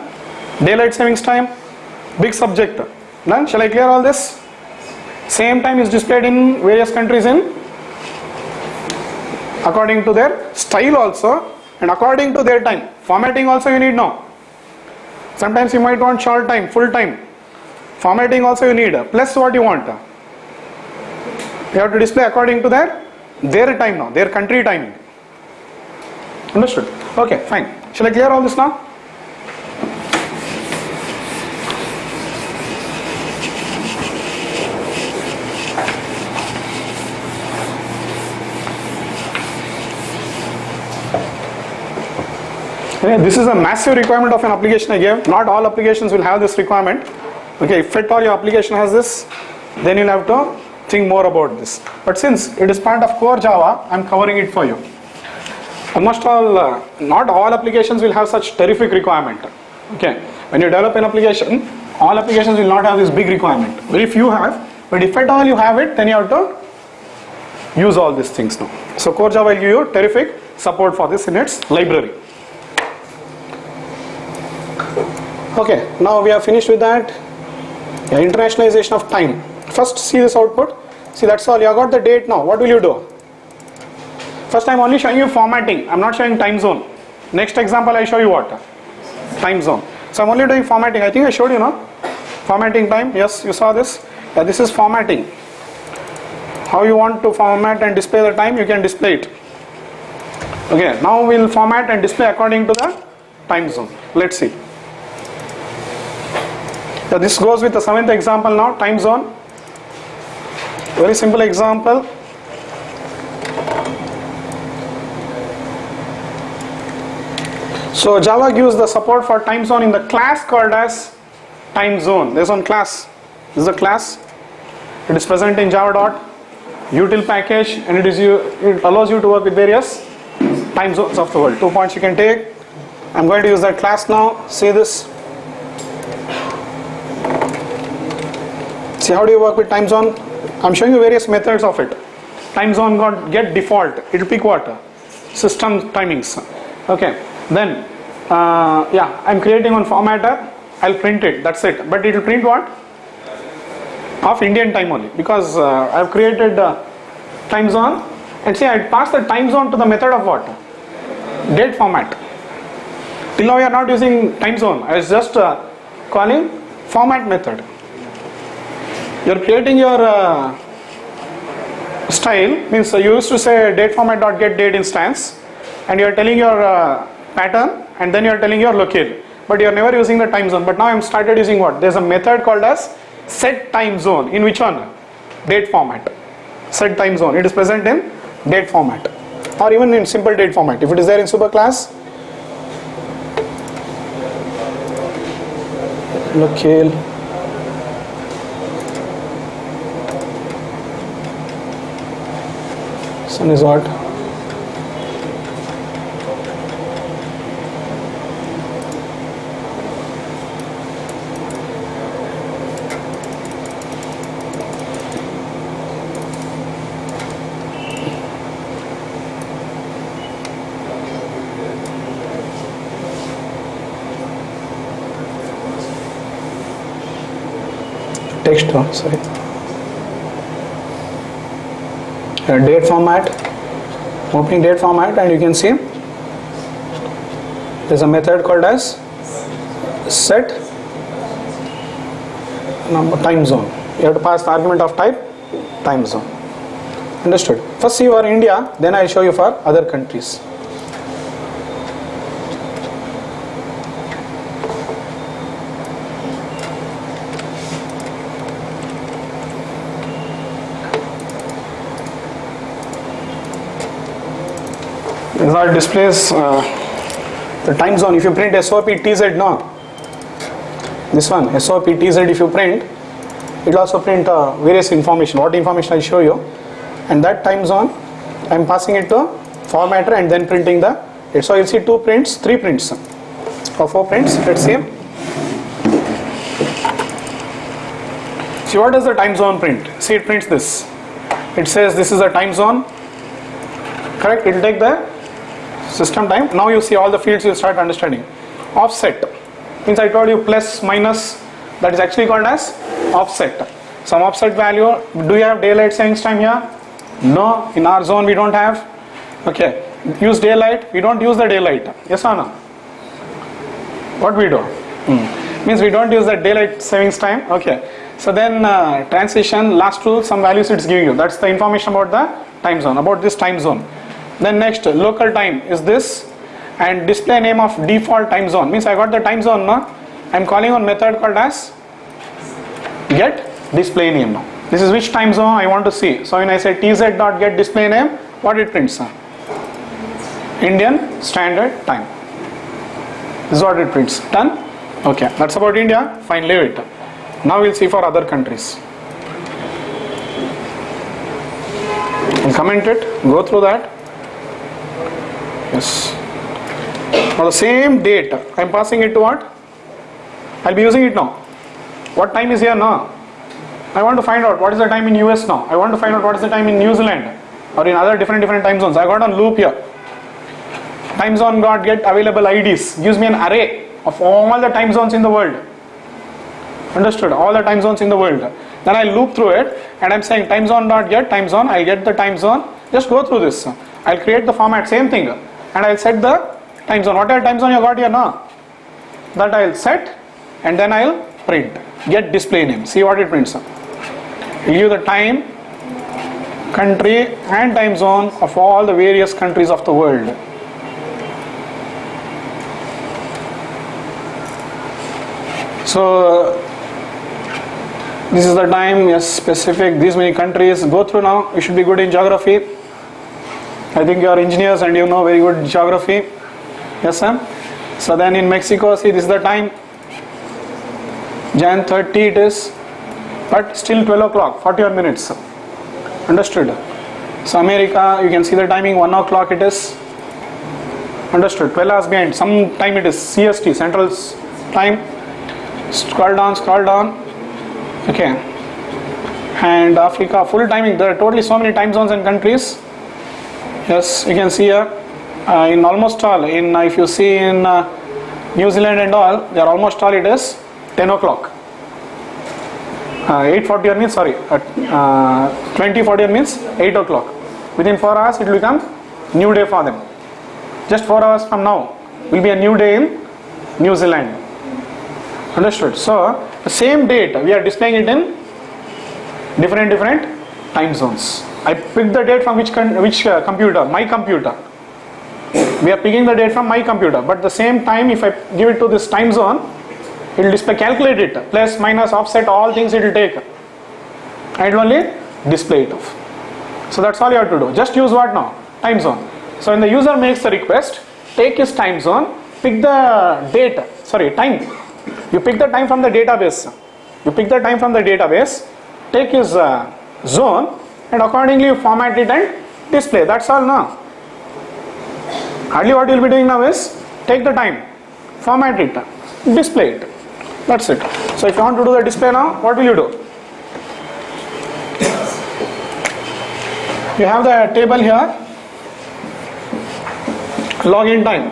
Daylight savings time, big subject. Done? Shall I clear all this? Same time is displayed in various countries in according to their style also and according to their time. Formatting also you need now. Sometimes you might want short time, full time. Formatting also you need. Plus what you want. You have to display according to their time now, their country timing. Understood? Okay, fine. Shall I clear all this now? Okay, this is a massive requirement of an application I gave. Not all applications will have this requirement. Okay, if at all your application has this, then you'll have to think more about this. But since it is part of core Java, I'm covering it for you. Almost all, not all applications will have such terrific requirement. Okay, when you develop an application, all applications will not have this big requirement. Very few have, but if at all you have it, then you have to use all these things now. So core Java will give you terrific support for this in its library. Okay, now we are finished with that. Yeah, internationalization of time. First see this output. See, that's all. You have got the date now. What will you do? First I am only showing you formatting. I am not showing time zone. Next example I show you what? Time zone. So I am only doing formatting. I think I showed you, no? Formatting time. Yes, you saw this. Yeah, this is formatting. How you want to format and display the time, you can display it. Okay, now we will format and display according to the time zone. Let's see. So this goes with the 7th example now, time zone. Very simple example. So Java gives the support for time zone in the class called as time zone. There is one class. This is a class. It is present in java.util package and it allows you to work with various time zones of the world. 2 points you can take. I'm going to use that class now. See this. See, how do you work with time zone? I'm showing you various methods of it. Time zone get default. It will pick what? System timings. Okay. Then, yeah, I'm creating one formatter. I'll print it. That's it. But it will print what? Of Indian time only. Because I've created time zone. And see, I pass the time zone to the method of what? Date format. Till now, we are not using time zone. I was just calling format method. You're creating your style, means you used to say DateFormat.getDate instance, and you're telling your pattern, and then you're telling your locale, but you're never using the time zone. But now I'm started using what? There's a method called as set time zone. In which one? Date format. Set time zone. It is present in date format, or even in simple date format. If it is there in superclass, locale sun is what? Text, sorry. Date format, opening date format, and you can see there's a method called as set number time zone. You have to pass the argument of type time zone. Understood? First see for India, then I'll show you for other countries. This all displays the time zone. If you print SOP TZ, no, this one SOP TZ, if you print, it will also print various information. What information I'll show you, and that time zone I'm passing it to formatter and then printing the. So you'll see 2 prints, 3 prints, or 4 prints. Let's see. See what does the time zone print? See, it prints this. It says this is a time zone. Correct? It will take the system time. Now you see all the fields, you start understanding. Offset means I told you plus minus, that is actually called as offset. Some offset value. Do you have daylight savings time here? No, in our zone we don't have. Okay, use daylight, we don't use the daylight. Yes or no? What we do? Means we don't use the daylight savings time. Okay, so then transition, last rule, some values it's giving you. That's the information about the time zone, about this time zone. Then next, local time is this, and display name of default time zone means I got the time zone now. I'm calling on method called as get display name now. This is which time zone I want to see. So when I say tz.get display name, what it prints? Indian Standard Time. This is what it prints. Done? Okay, that's about India. Fine, leave it. Now we'll see for other countries. I'll comment it, go through that. Yes. Now the same date, I'm passing it to what? I'll be using it now. What time is here now? I want to find out what is the time in US now. I want to find out what is the time in New Zealand or in other different time zones. I got on loop here. Time zone got get available IDs. Gives me an array of all the time zones in the world. Understood? All the time zones in the world. Then I loop through it and I'm saying time zone dot get time zone. I'll get the time zone. Just go through this. I'll create the format, same thing, and I'll set the time zone. Whatever time zone you got here now, that I'll set and then I'll print. Get display name. See what it prints. It'll give you the time, country and time zone of all the various countries of the world. So this is the time, yes, specific, these many countries. Go through now. You should be good in geography. I think you are engineers and you know very good geography. Yes, sir? So then in Mexico, see, this is the time. Jan 30 it is, but still 12 o'clock, 41 minutes. Understood? So America, you can see the timing, 1 o'clock it is. Understood? 12 hours behind. Some time it is CST, Central Time. Scroll down. Okay. And Africa, full timing. There are totally so many time zones and countries. Yes, you can see here in almost all. In if you see in New Zealand and all, they are almost all. It is 10 o'clock. 8:40 means 20:40 means 8 o'clock. Within 4 hours, it will become new day for them. Just 4 hours from now will be a new day in New Zealand. Understood? So the same date we are displaying it in different time zones. I picked the date from which computer? My computer. We are picking the date from my computer, but the same time if I give it to this time zone, it will display, calculate it, plus, minus, offset, all things it will take, and it will only display it off. So that's all you have to do. Just use what now? Time zone. So when the user makes the request, take his time zone, pick the date, time, You pick the time from the database. Take his zone, and accordingly you format it and display. That's all now. Hardly what you will be doing now is take the time, format it, display it. That's it. So if you want to do the display now, what will you do? You have the table here, login time,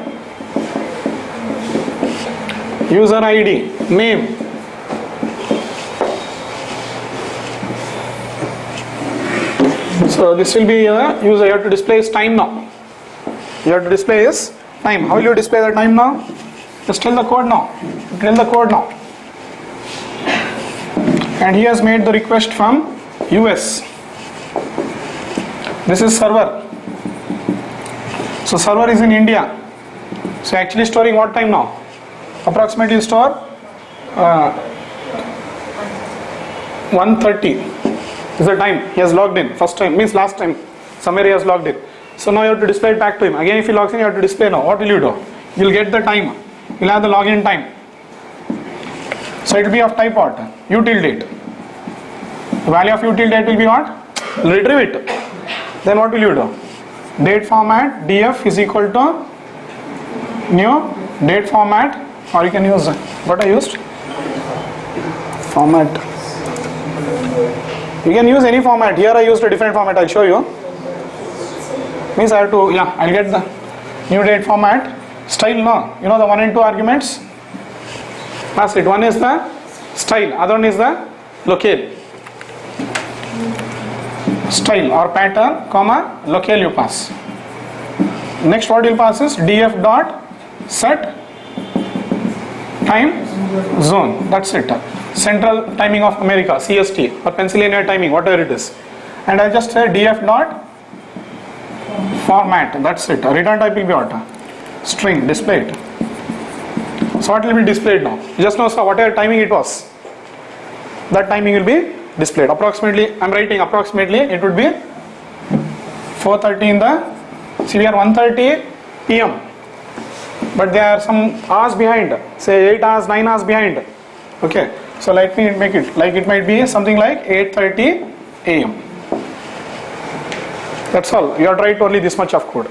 user ID, name. So this will be a user. You have to display his time now. You have to display his time. How will you display the time now? Just tell the code now. And he has made the request from US. This is server. So server is in India. So actually storing what time now? Approximately store 1:30 is the time he has logged in. First time means last time somewhere he has logged in. So now you have to display it back to him. Again if he logs in, you have to display now. What will you do? You will get the time. You will have the login time. So it will be of type what? Util date. The value of util date will be what? Retrieve it. Then what will you do? Date format df is equal to new date format, or you can use what I used? Format. You can use any format. Here I used a different format. I'll show you. Means I have to, I'll get the new date format. Style no. You know the 1 and 2 arguments? That's it. One is the style, other one is the locale. Style or pattern, comma, locale you pass. Next what you'll pass is df dot set time zone. That's it. Central timing of America, CST, or Pennsylvania timing, whatever it is. And I just say df dot format. That's it. Return type will be what? String, display it. So what will be displayed now? You just know, so whatever timing it was, that timing will be displayed. Approximately, I'm writing approximately, it would be 4:30 in the, see we are 1:30 PM, but there are some hours behind, say 8 hours, 9 hours behind. Okay, so let me make it, like it might be something like 8:30 AM. That's all, you have to write only this much of code.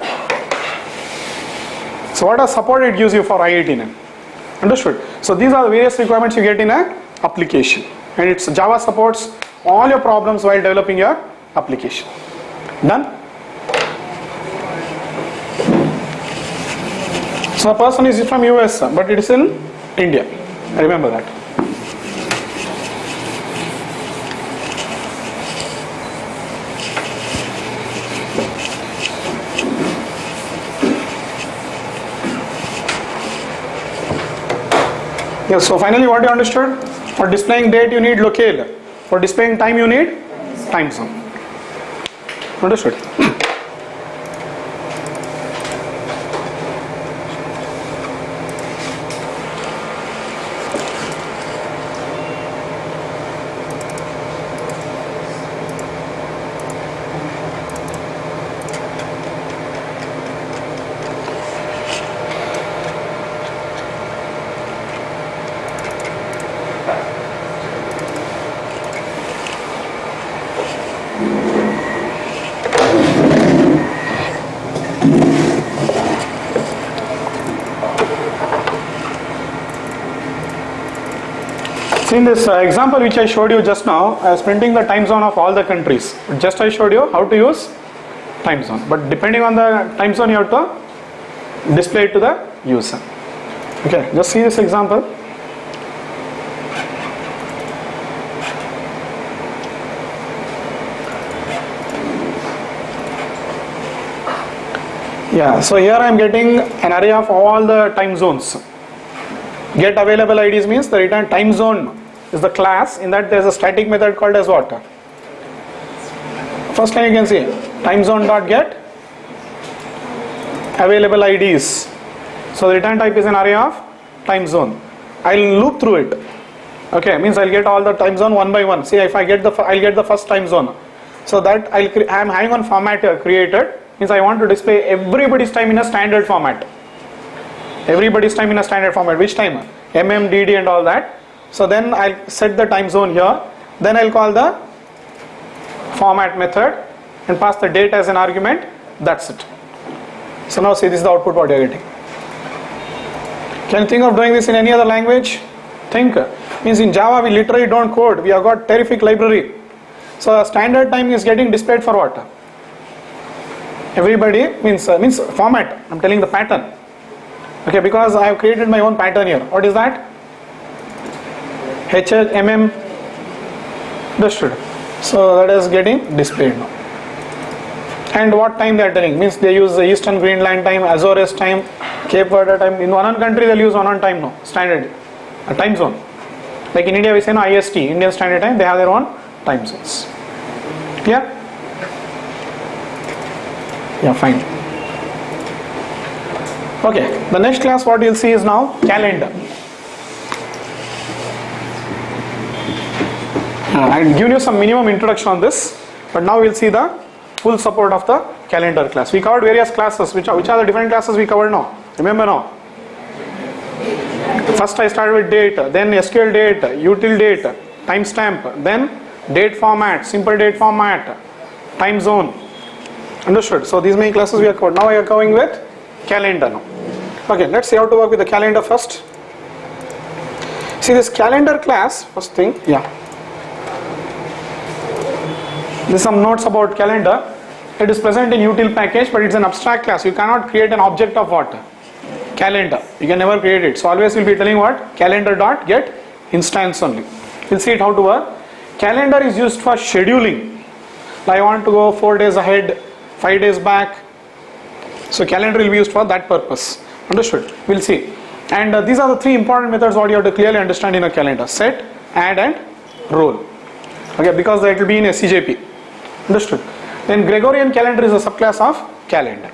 So what a support it gives you for IIT. Understood? So these are the various requirements you get in a application, and it's Java supports all your problems while developing your application. Done? So the person is from US, but it is in India. Remember that. Yes, so finally what you understood? For displaying date you need locale. For displaying time you need time zone. Understood? See, in this example which I showed you just now, I was printing the time zone of all the countries. Just I showed you how to use time zone. But depending on the time zone, you have to display it to the user. Okay, just see this example. Yeah, so here I am getting an array of all the time zones. Get available IDs means the return time zone is the class. In that there is a static method called as what? First line you can see time zone dot get available IDs. So the return type is an array of time zone. I'll loop through it. Okay, means I'll get all the time zone one by one. See, if I get I'll get the first time zone. So that I am having one format created. Means I want to display everybody's time in a standard format. Everybody's time in a standard format. Which time? DD and all that. So then I'll set the time zone here. Then I'll call the format method and pass the date as an argument. That's it. So now see, this is the output what you're getting. Can you think of doing this in any other language? Think. Means in Java we literally don't code. We have got terrific library. So standard time is getting displayed for what? Everybody means format. I'm telling the pattern. Okay, because I have created my own pattern here. What is that? Understood. So that is getting displayed now. And what time they are telling? Means they use the Eastern Greenland time, Azores time, Cape Verde time. In one country they'll use one time now. Standard. A time zone. Like in India we say no IST, Indian Standard Time, they have their own time zones. Clear? Yeah, fine. Okay, the next class what you'll see is now calendar. I'll give you some minimum introduction on this, but now we'll see the full support of the calendar class. We covered various classes. Which are the different classes we covered now? Remember now? First I started with date, then SQL date, util date, timestamp, then date format, simple date format, time zone. Understood? So these many classes we are covered. Now we are going with calendar now. Okay, let's see how to work with the calendar first. See this calendar class, first thing, yeah. There's some notes about calendar. It is present in util package, but it's an abstract class. You cannot create an object of what? Calendar. You can never create it. So always we'll be telling what? Calendar.get instance only. We'll see it how to work. Calendar is used for scheduling. Like I want to go 4 days ahead, 5 days back. So calendar will be used for that purpose. Understood? We'll see. And these are the three important methods what you have to clearly understand in a calendar. Set, add and roll. Okay, because it will be in SCJP. Understood? Then Gregorian calendar is a subclass of calendar.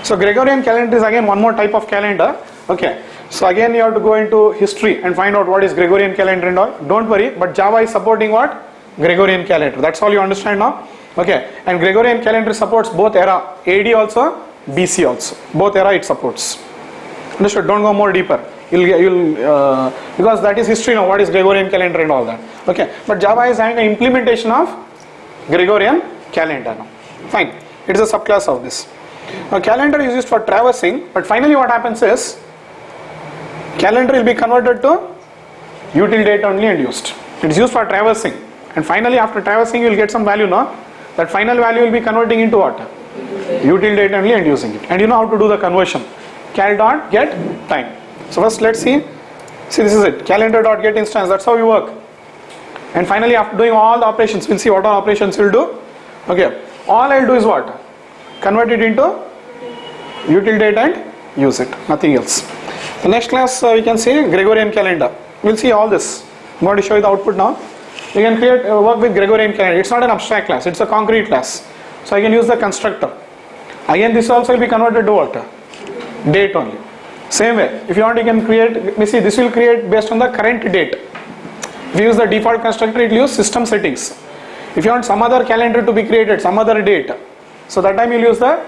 So Gregorian calendar is again one more type of calendar. Okay. So again you have to go into history and find out what is Gregorian calendar and all. Don't worry, but Java is supporting what? Gregorian calendar. That's all you understand now. Okay. And Gregorian calendar supports both era, AD also, BC also. Both era it supports. Understood? Don't go more deeper. Because that is history now. What is Gregorian calendar and all that. Okay. But Java is having an implementation of Gregorian calendar now. Fine. It is a subclass of this. Now calendar is used for traversing, but finally what happens is calendar will be converted to util date only and used. It is used for traversing, and finally after traversing you will get some value now. That final value will be converting into what? Util date only and using it. And you know how to do the conversion. Cal.get time. So first let's see. See, this is it. Calendar.get instance. That's how you work. And finally after doing all the operations, we'll see what all operations we'll do. Okay. All I'll do is what? Convert it into util date and use it. Nothing else. The next class we can see Gregorian calendar. We'll see all this. I'm going to show you the output now. You can create work with Gregorian calendar. It's not an abstract class. It's a concrete class. So I can use the constructor. Again, this also will be converted to what? Date only. Same way. If you want, you can create. Let me see. This will create based on the current date. If you use the default constructor, it will use system settings. If you want some other calendar to be created, some other date, so that time you will use the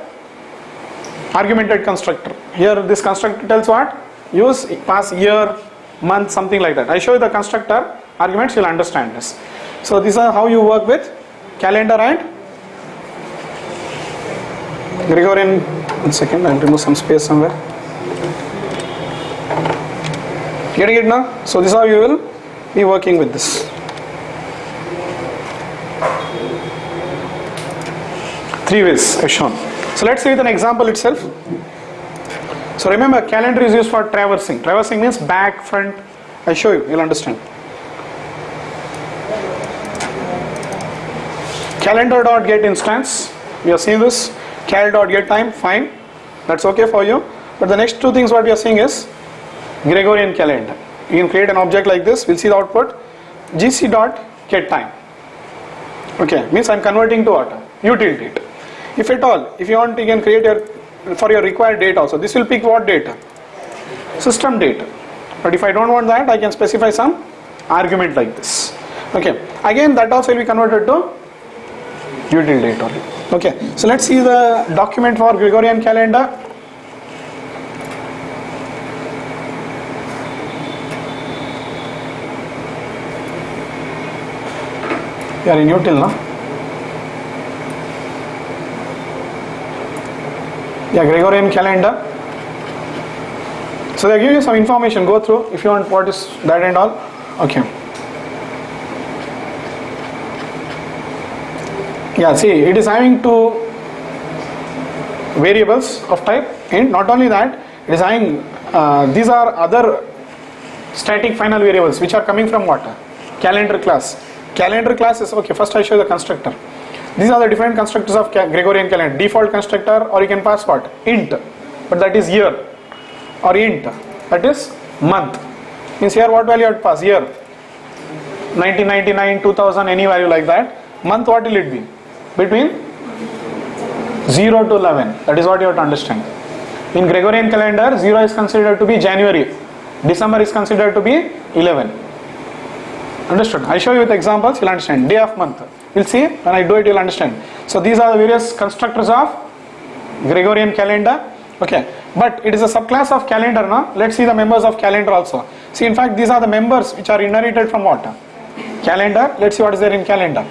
argumented constructor. Here this constructor tells what? Use pass year, month, something like that. I show you the constructor arguments, you will understand this. So these are how you work with calendar and Gregorian. 1 second, I will remove some space somewhere. Getting it now? So this is how you will be working with this. Three ways I've shown. So let's see with an example itself. So remember, calendar is used for traversing. Traversing means back, front. I show you, you'll understand. Calendar.get instance. We are seeing this. Cal.get time. Fine. That's okay for you. But the next two things what we are seeing is Gregorian calendar. You can create an object like this. We'll see the output. gc.get time. Okay. Means I'm converting to what? Util date. If at all, if you want, you can create for your required date also. This will pick what data? System date. But if I don't want that, I can specify some argument like this. Okay. Again, that also will be converted to util date only. Okay. So let's see the document for Gregorian calendar. You are in util, no? Yeah, Gregorian calendar. So they give you some information, go through if you want what is that and all. Okay. Yeah, see, it is having two variables of type int. Not only that, it is having these are other static final variables which are coming from what? Calendar class. Calendar class is okay. First I show you the constructor. These are the different constructors of Gregorian calendar. Default constructor, or you can pass what? Int, but that is year, or int, that is month. Means here what value you have to pass? Year, 1999, 2000, any value like that. Month, what will it be? Between 0 to 11. That is what you have to understand. In Gregorian calendar, 0 is considered to be January, December is considered to be 11. Understood? I show you with examples, you'll understand. Day of month, you'll see when I do it, you'll understand. So these are the various constructors of Gregorian calendar. Okay, but it is a subclass of calendar, no? Let's see the members of calendar also. See, in fact, these are the members which are inherited from what? Calendar. Let's see what is there in calendar.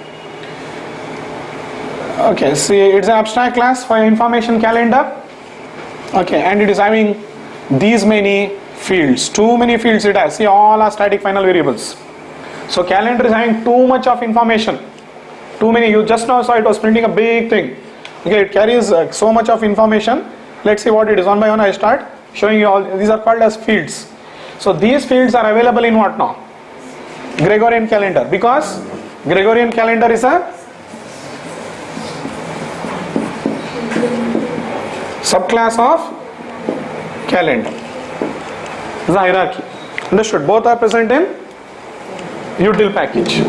Okay, see, it's an abstract class for information calendar. Okay, and it is having these many fields. Too many fields it has. See, all are static final variables. So calendar is having too much of information. Too many. You just now saw it was printing a big thing. Okay, it carries so much of information. Let's see what it is. One by one I start showing you all. These are called as fields. So these fields are available in what now? Gregorian calendar, because Gregorian calendar is a subclass of calendar. This is a hierarchy. Understood? Both are present in util package.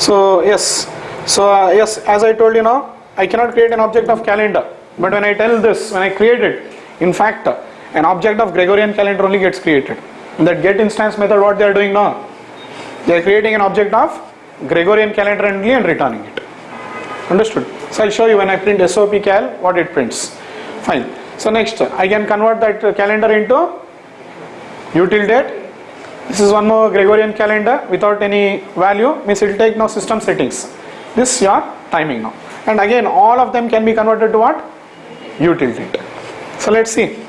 So yes, yes, as I told you now, I cannot create an object of calendar, but when I tell this, when I create it, in fact an object of Gregorian calendar only gets created. In that get instance method, what they are doing now, they are creating an object of Gregorian calendar only and returning it. Understood? So I'll show you when I print SOP cal what it prints. Fine. So next I can convert that calendar into util date. This is one more Gregorian calendar without any value, means it will take now system settings. This your timing now. And again all of them can be converted to what? Util date. So let's see.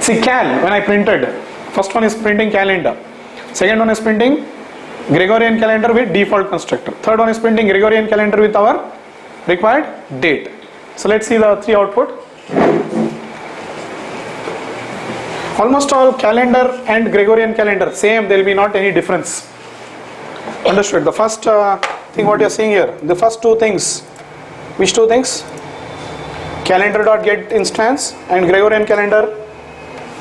See, cal, when I printed, first one is printing calendar, second one is printing Gregorian calendar with default constructor, third one is printing Gregorian calendar with our required date. So let's see the three output. Almost all calendar and Gregorian calendar same, there will be not any difference. Understood? The first thing what you are seeing here, the first two things, which two things? Calendar.get instance and Gregorian calendar.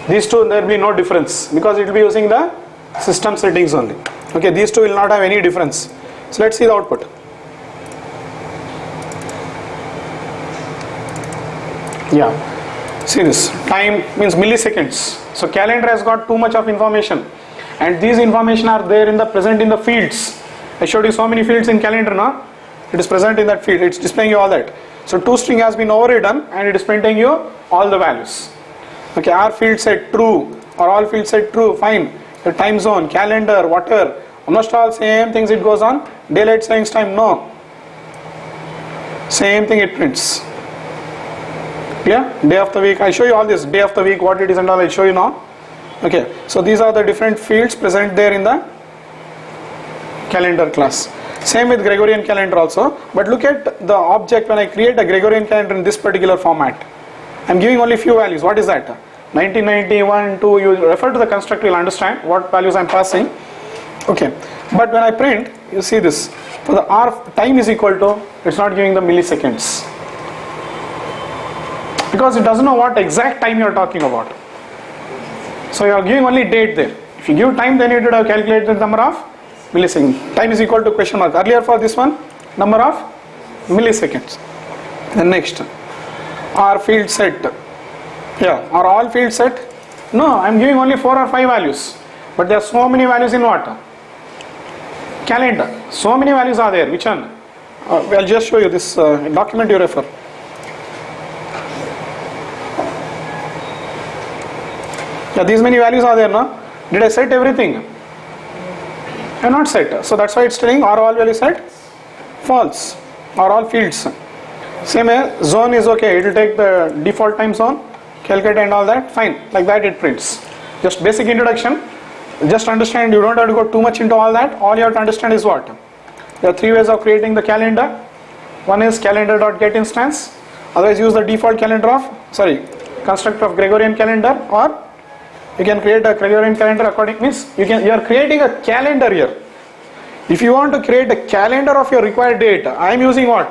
These two, there will be no difference because it will be using the system settings only. Okay, these two will not have any difference. So let's see the output. Yeah, see this, time means milliseconds. So calendar has got too much of information, and these information are there in the present in the fields. I showed you so many fields in calendar now. It is present in that field, it's displaying you all that. So toString has been overridden and it is printing you all the values. Okay, are field set true or all fields set true, fine. The time zone, calendar, whatever, almost all same things it goes on. Daylight savings time, no. Same thing it prints. Yeah, day of the week, I show you all this, day of the week, what it is and all, I'll show you now. Okay, so these are the different fields present there in the calendar class. Same with Gregorian calendar also, but look at the object when I create a Gregorian calendar in this particular format. I'm giving only few values. What is that? 1991, 2, you refer to the constructor, you'll understand what values I'm passing. Okay, but when I print, you see this, for the R time is equal to, it's not giving the milliseconds, because it doesn't know what exact time you're talking about. So you're giving only date there. If you give time, then you would have calculated the number of milliseconds. Time is equal to question mark. Earlier for this one, number of milliseconds. Then next, are field set. Yeah, are all field set? No, I'm giving only 4 or 5 values. But there are so many values in what? Calendar. So many values are there. Which one? I'll just show you this document you refer. Yeah, these many values are there now. Did I set everything? I have not set. So that's why it's telling are all values set? False. Are all fields. Same way, zone is okay. It will take the default time zone, calculate and all that. Fine. Like that it prints. Just basic introduction. Just understand, you don't have to go too much into all that. All you have to understand is what? There are three ways of creating the calendar. One is calendar.getInstance. Otherwise use the default calendar of, construct of Gregorian calendar, or you can create a Gregorian calendar according, means you are creating a calendar here. If you want to create a calendar of your required date, I am using what?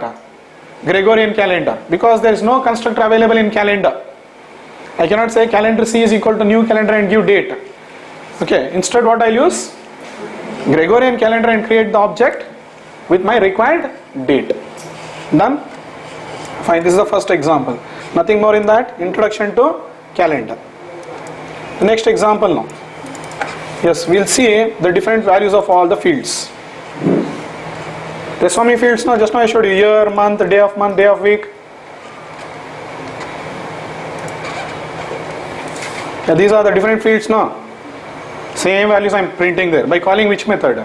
Gregorian calendar, because there is no constructor available in calendar. I cannot say calendar C is equal to new calendar and give date. Okay, instead what I use? Gregorian calendar and create the object with my required date. Done? Fine, this is the first example. Nothing more in that. Introduction to calendar. The next example now. Yes, we'll see the different values of all the fields. There's so many fields now. Just now I showed you year, month, day of week. Yeah, these are the different fields now. Same values I'm printing there. By calling which method?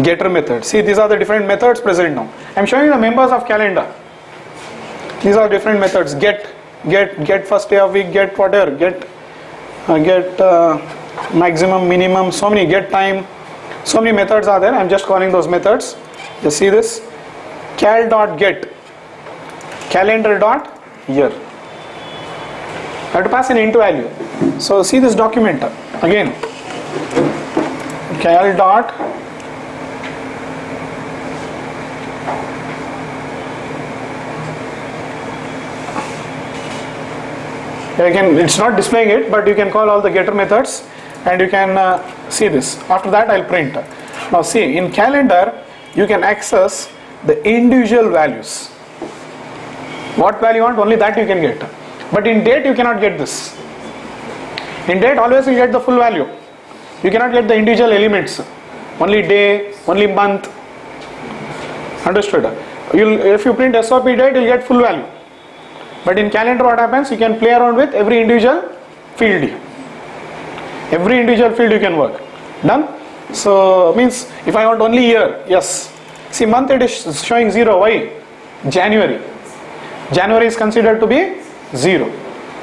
Getter method. See, these are the different methods present now. I'm showing the members of calendar. These are different methods. Get first day of week, get whatever, get maximum, minimum, so many, get time, so many methods are there. I'm just calling those methods. Just see this, cal.get, calendar.year. I have to pass an int value. So see this document again, cal dot again, it's not displaying it, but you can call all the getter methods and you can see this. After that I'll print. Now see, in calendar you can access the individual values. What value you want, only that you can get. But in date you cannot get this. In date always you get the full value. You cannot get the individual elements. Only day, only month. Understood? If you print SOP date, you'll get full value. But in calendar what happens, you can play around with every individual field. Every individual field you can work. Done? So means if I want only year, yes. See, month it is showing 0. Why? January. January is considered to be 0.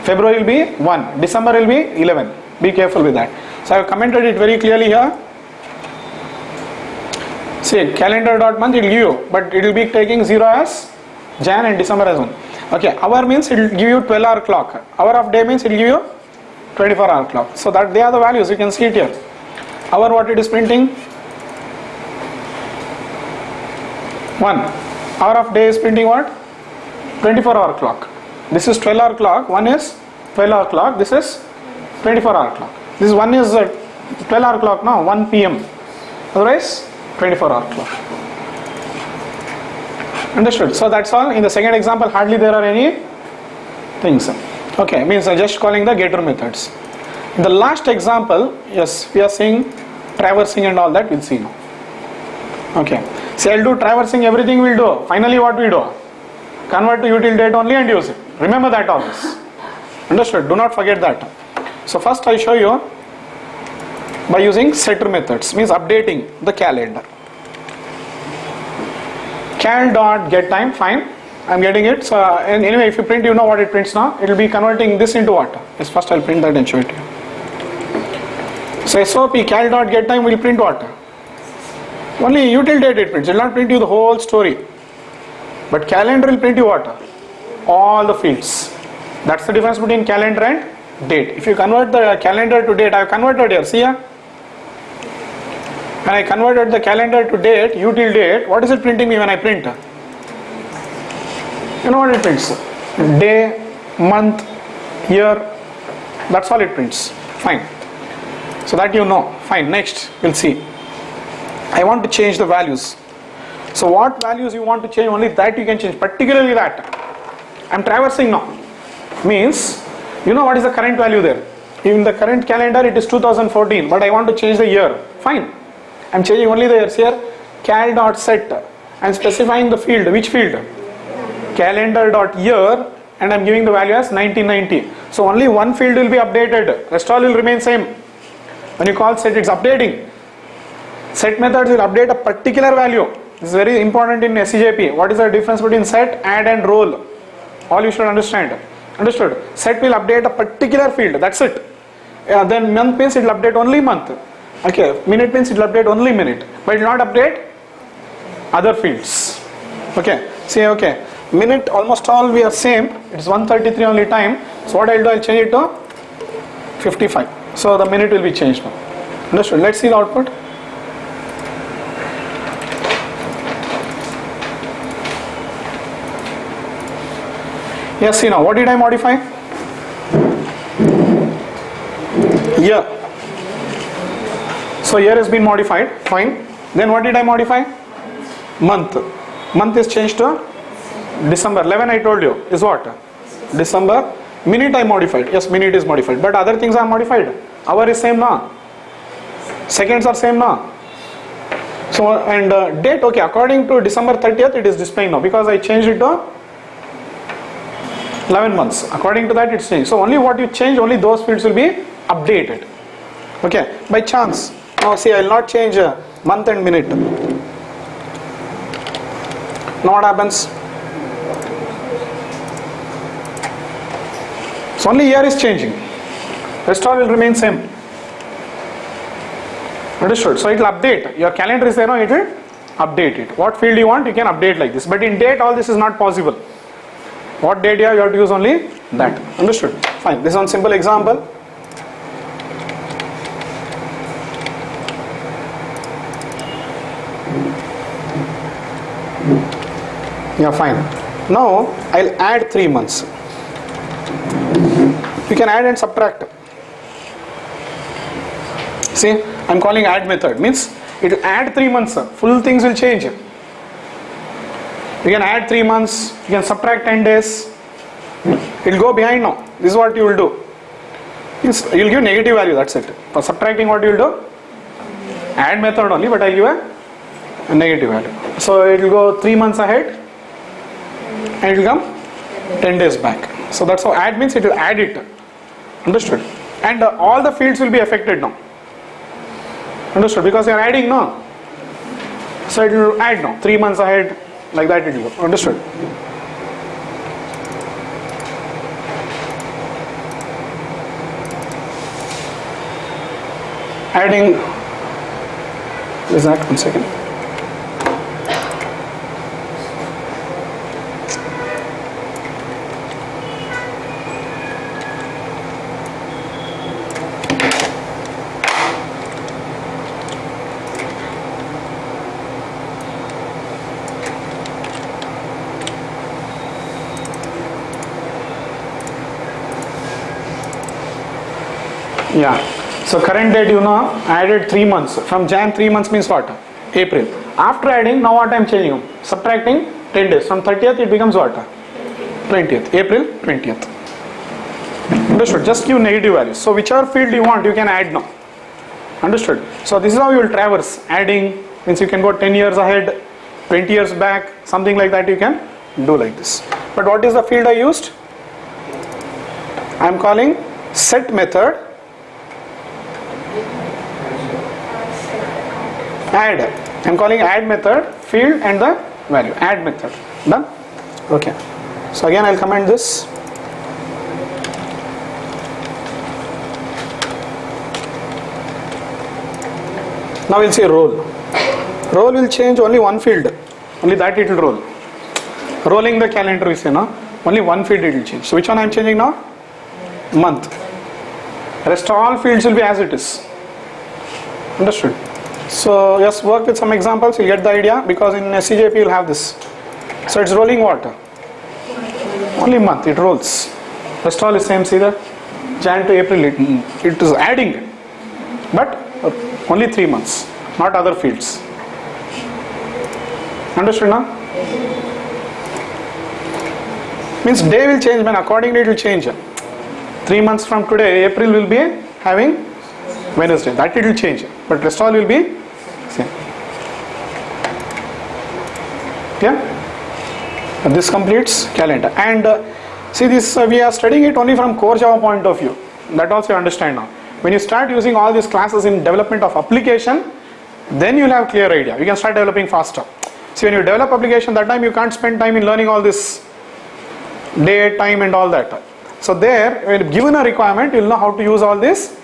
February will be 1. December will be 11. Be careful with that. So I have commented it very clearly here. See, calendar.month it will give you, but it will be taking 0 as Jan and December as 1. Okay, hour means it will give you 12-hour clock. Hour of day means it will give you 24-hour clock. So that they are the values, you can see it here. Hour, what it is printing? 1. Hour of day is printing what? 24-hour clock. This is 12-hour clock, one is 12-hour clock, this is 24-hour clock. This one is 12-hour clock now, 1 p.m. Otherwise, 24-hour clock. Understood? So that's all. In the second example, hardly there are any things. Okay, means just calling the getter methods. In the last example, yes, we are seeing traversing and all that, we'll see now. Okay, so I'll do traversing, everything we'll do. Finally what we do? Convert to util date only and use it. Remember that always. Understood? Do not forget that. So first I show you by using setter methods, means updating the calendar. Cal.getTime, fine, I'm getting it. So and anyway, if you print, you know what it prints now. It will be converting this into what? Yes, first I'll print that and show it to you. So SOP cal.getTime will print what? Only util date it prints. It will not print you the whole story. But calendar will print you what? All the fields. That's the difference between calendar and date. If you convert the calendar to date, I have converted here. See here? When I converted the calendar to date, util date, what is it printing me when I print? You know what it prints? Day, month, year, that's all it prints. Fine. So that you know. Fine. Next, we'll see. I want to change the values. So what values you want to change, only that you can change, particularly that. I'm traversing now. Means, you know what is the current value there. In the current calendar it is 2014, but I want to change the year. Fine. I'm changing only the years here. Cal.set. I'm specifying the field. Which field? Calendar.year, and I'm giving the value as 1990. So only one field will be updated, rest all will remain same. When you call set, it's updating. Set methods will update a particular value. This is very important in SCJP. What is the difference between set, add and roll? All you should understand. Understood? Set will update a particular field, that's it. Then month means it will update only month. Okay, minute means it will update only minute, but it will not update other fields. Okay, see, okay, minute almost all we are same, it is 133 only time. So what I will do, I will change it to 55. So the minute will be changed now. Understood? Let's see the output. Yes, see now, what did I modify? Year. So year has been modified, fine. Then what did I modify? Month. Month is changed to December. 11 I told you is what? December. Minute I modified. Yes, minute is modified. But other things are modified. Hour is same now. Seconds are same now. So and date, okay, according to December 30th it is displaying now because I changed it to 11 months. According to that it's changed. So only what you change, only those fields will be updated. Okay, by chance. Now see, I will not change month and minute. Now what happens? So only year is changing. Rest all will remain same. Understood? So it will update. Your calendar is there now, it will update it. What field you want, you can update like this. But in date all this is not possible. What date you have to use only that. Understood? Fine. This is one simple example. Yeah, fine. Now I'll add 3 months. You can add and subtract. See, I'm calling add method. Means it will add 3 months. Full things will change. You can add 3 months. You can subtract 10 days. It will go behind now. This is what you will do. You will give negative value. That's it. For subtracting, what you will do? Add method only, but I will give a negative value. So it will go 3 months ahead. And it will come 10 days back. So that's how add means, it will add it. Understood? And all the fields will be affected now. Understood? Because you are adding now. So it will add now. 3 months ahead, like that it will go. Understood? Adding, is that 1 second? Yeah. So current date, you know, added 3 months. From Jan 3 months means what? April. After adding, now what I am changing? Subtracting 10 days. From 30th it becomes what? 20th. April 20th. Understood? Just give negative values. So whichever field you want, you can add now. Understood? So this is how you will traverse. Adding means you can go 10 years ahead, 20 years back, something like that you can do like this. But what is the field I used? I am calling set method. Add. I am calling add method, field and the value. Add method. Done? Okay. So again I will comment this. Now we will say roll. Roll will change only one field. Only that it will roll. Rolling the calendar we say now. Only one field it will change. So which one I am changing now? Month. Rest all fields will be as it is. Understood? So just work with some examples, you'll get the idea, because in SCJP you'll have this. So it's rolling what? Only month, it rolls. Rest all is same, see that? Jan to April, it is adding. But only 3 months, not other fields. Understood now? Means day will change, man, accordingly it will change. 3 months from today, April will be having Wednesday, that it will change, but rest all will be same. Yeah, and this completes calendar. And See this, we are studying it only from core Java point of view. That also you understand now. When you start using all these classes in development of application, then you will have clear idea. You can start developing faster. See, when you develop application, that time you can't spend time in learning all this date, time and all that. So there, when given a requirement, you will know how to use all these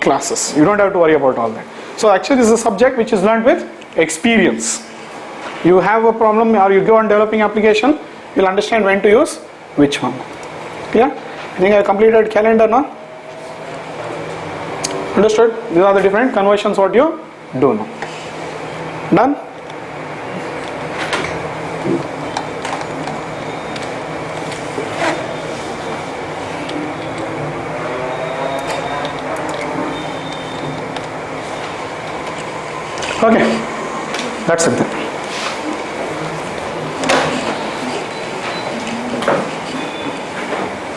classes. You don't have to worry about all that. So actually this is a subject which is learned with experience. You have a problem or you go on developing application, you will understand when to use which one. Yeah? I think I completed calendar now. Understood? These are the different conversions what you do now. Done? Okay, that's it then.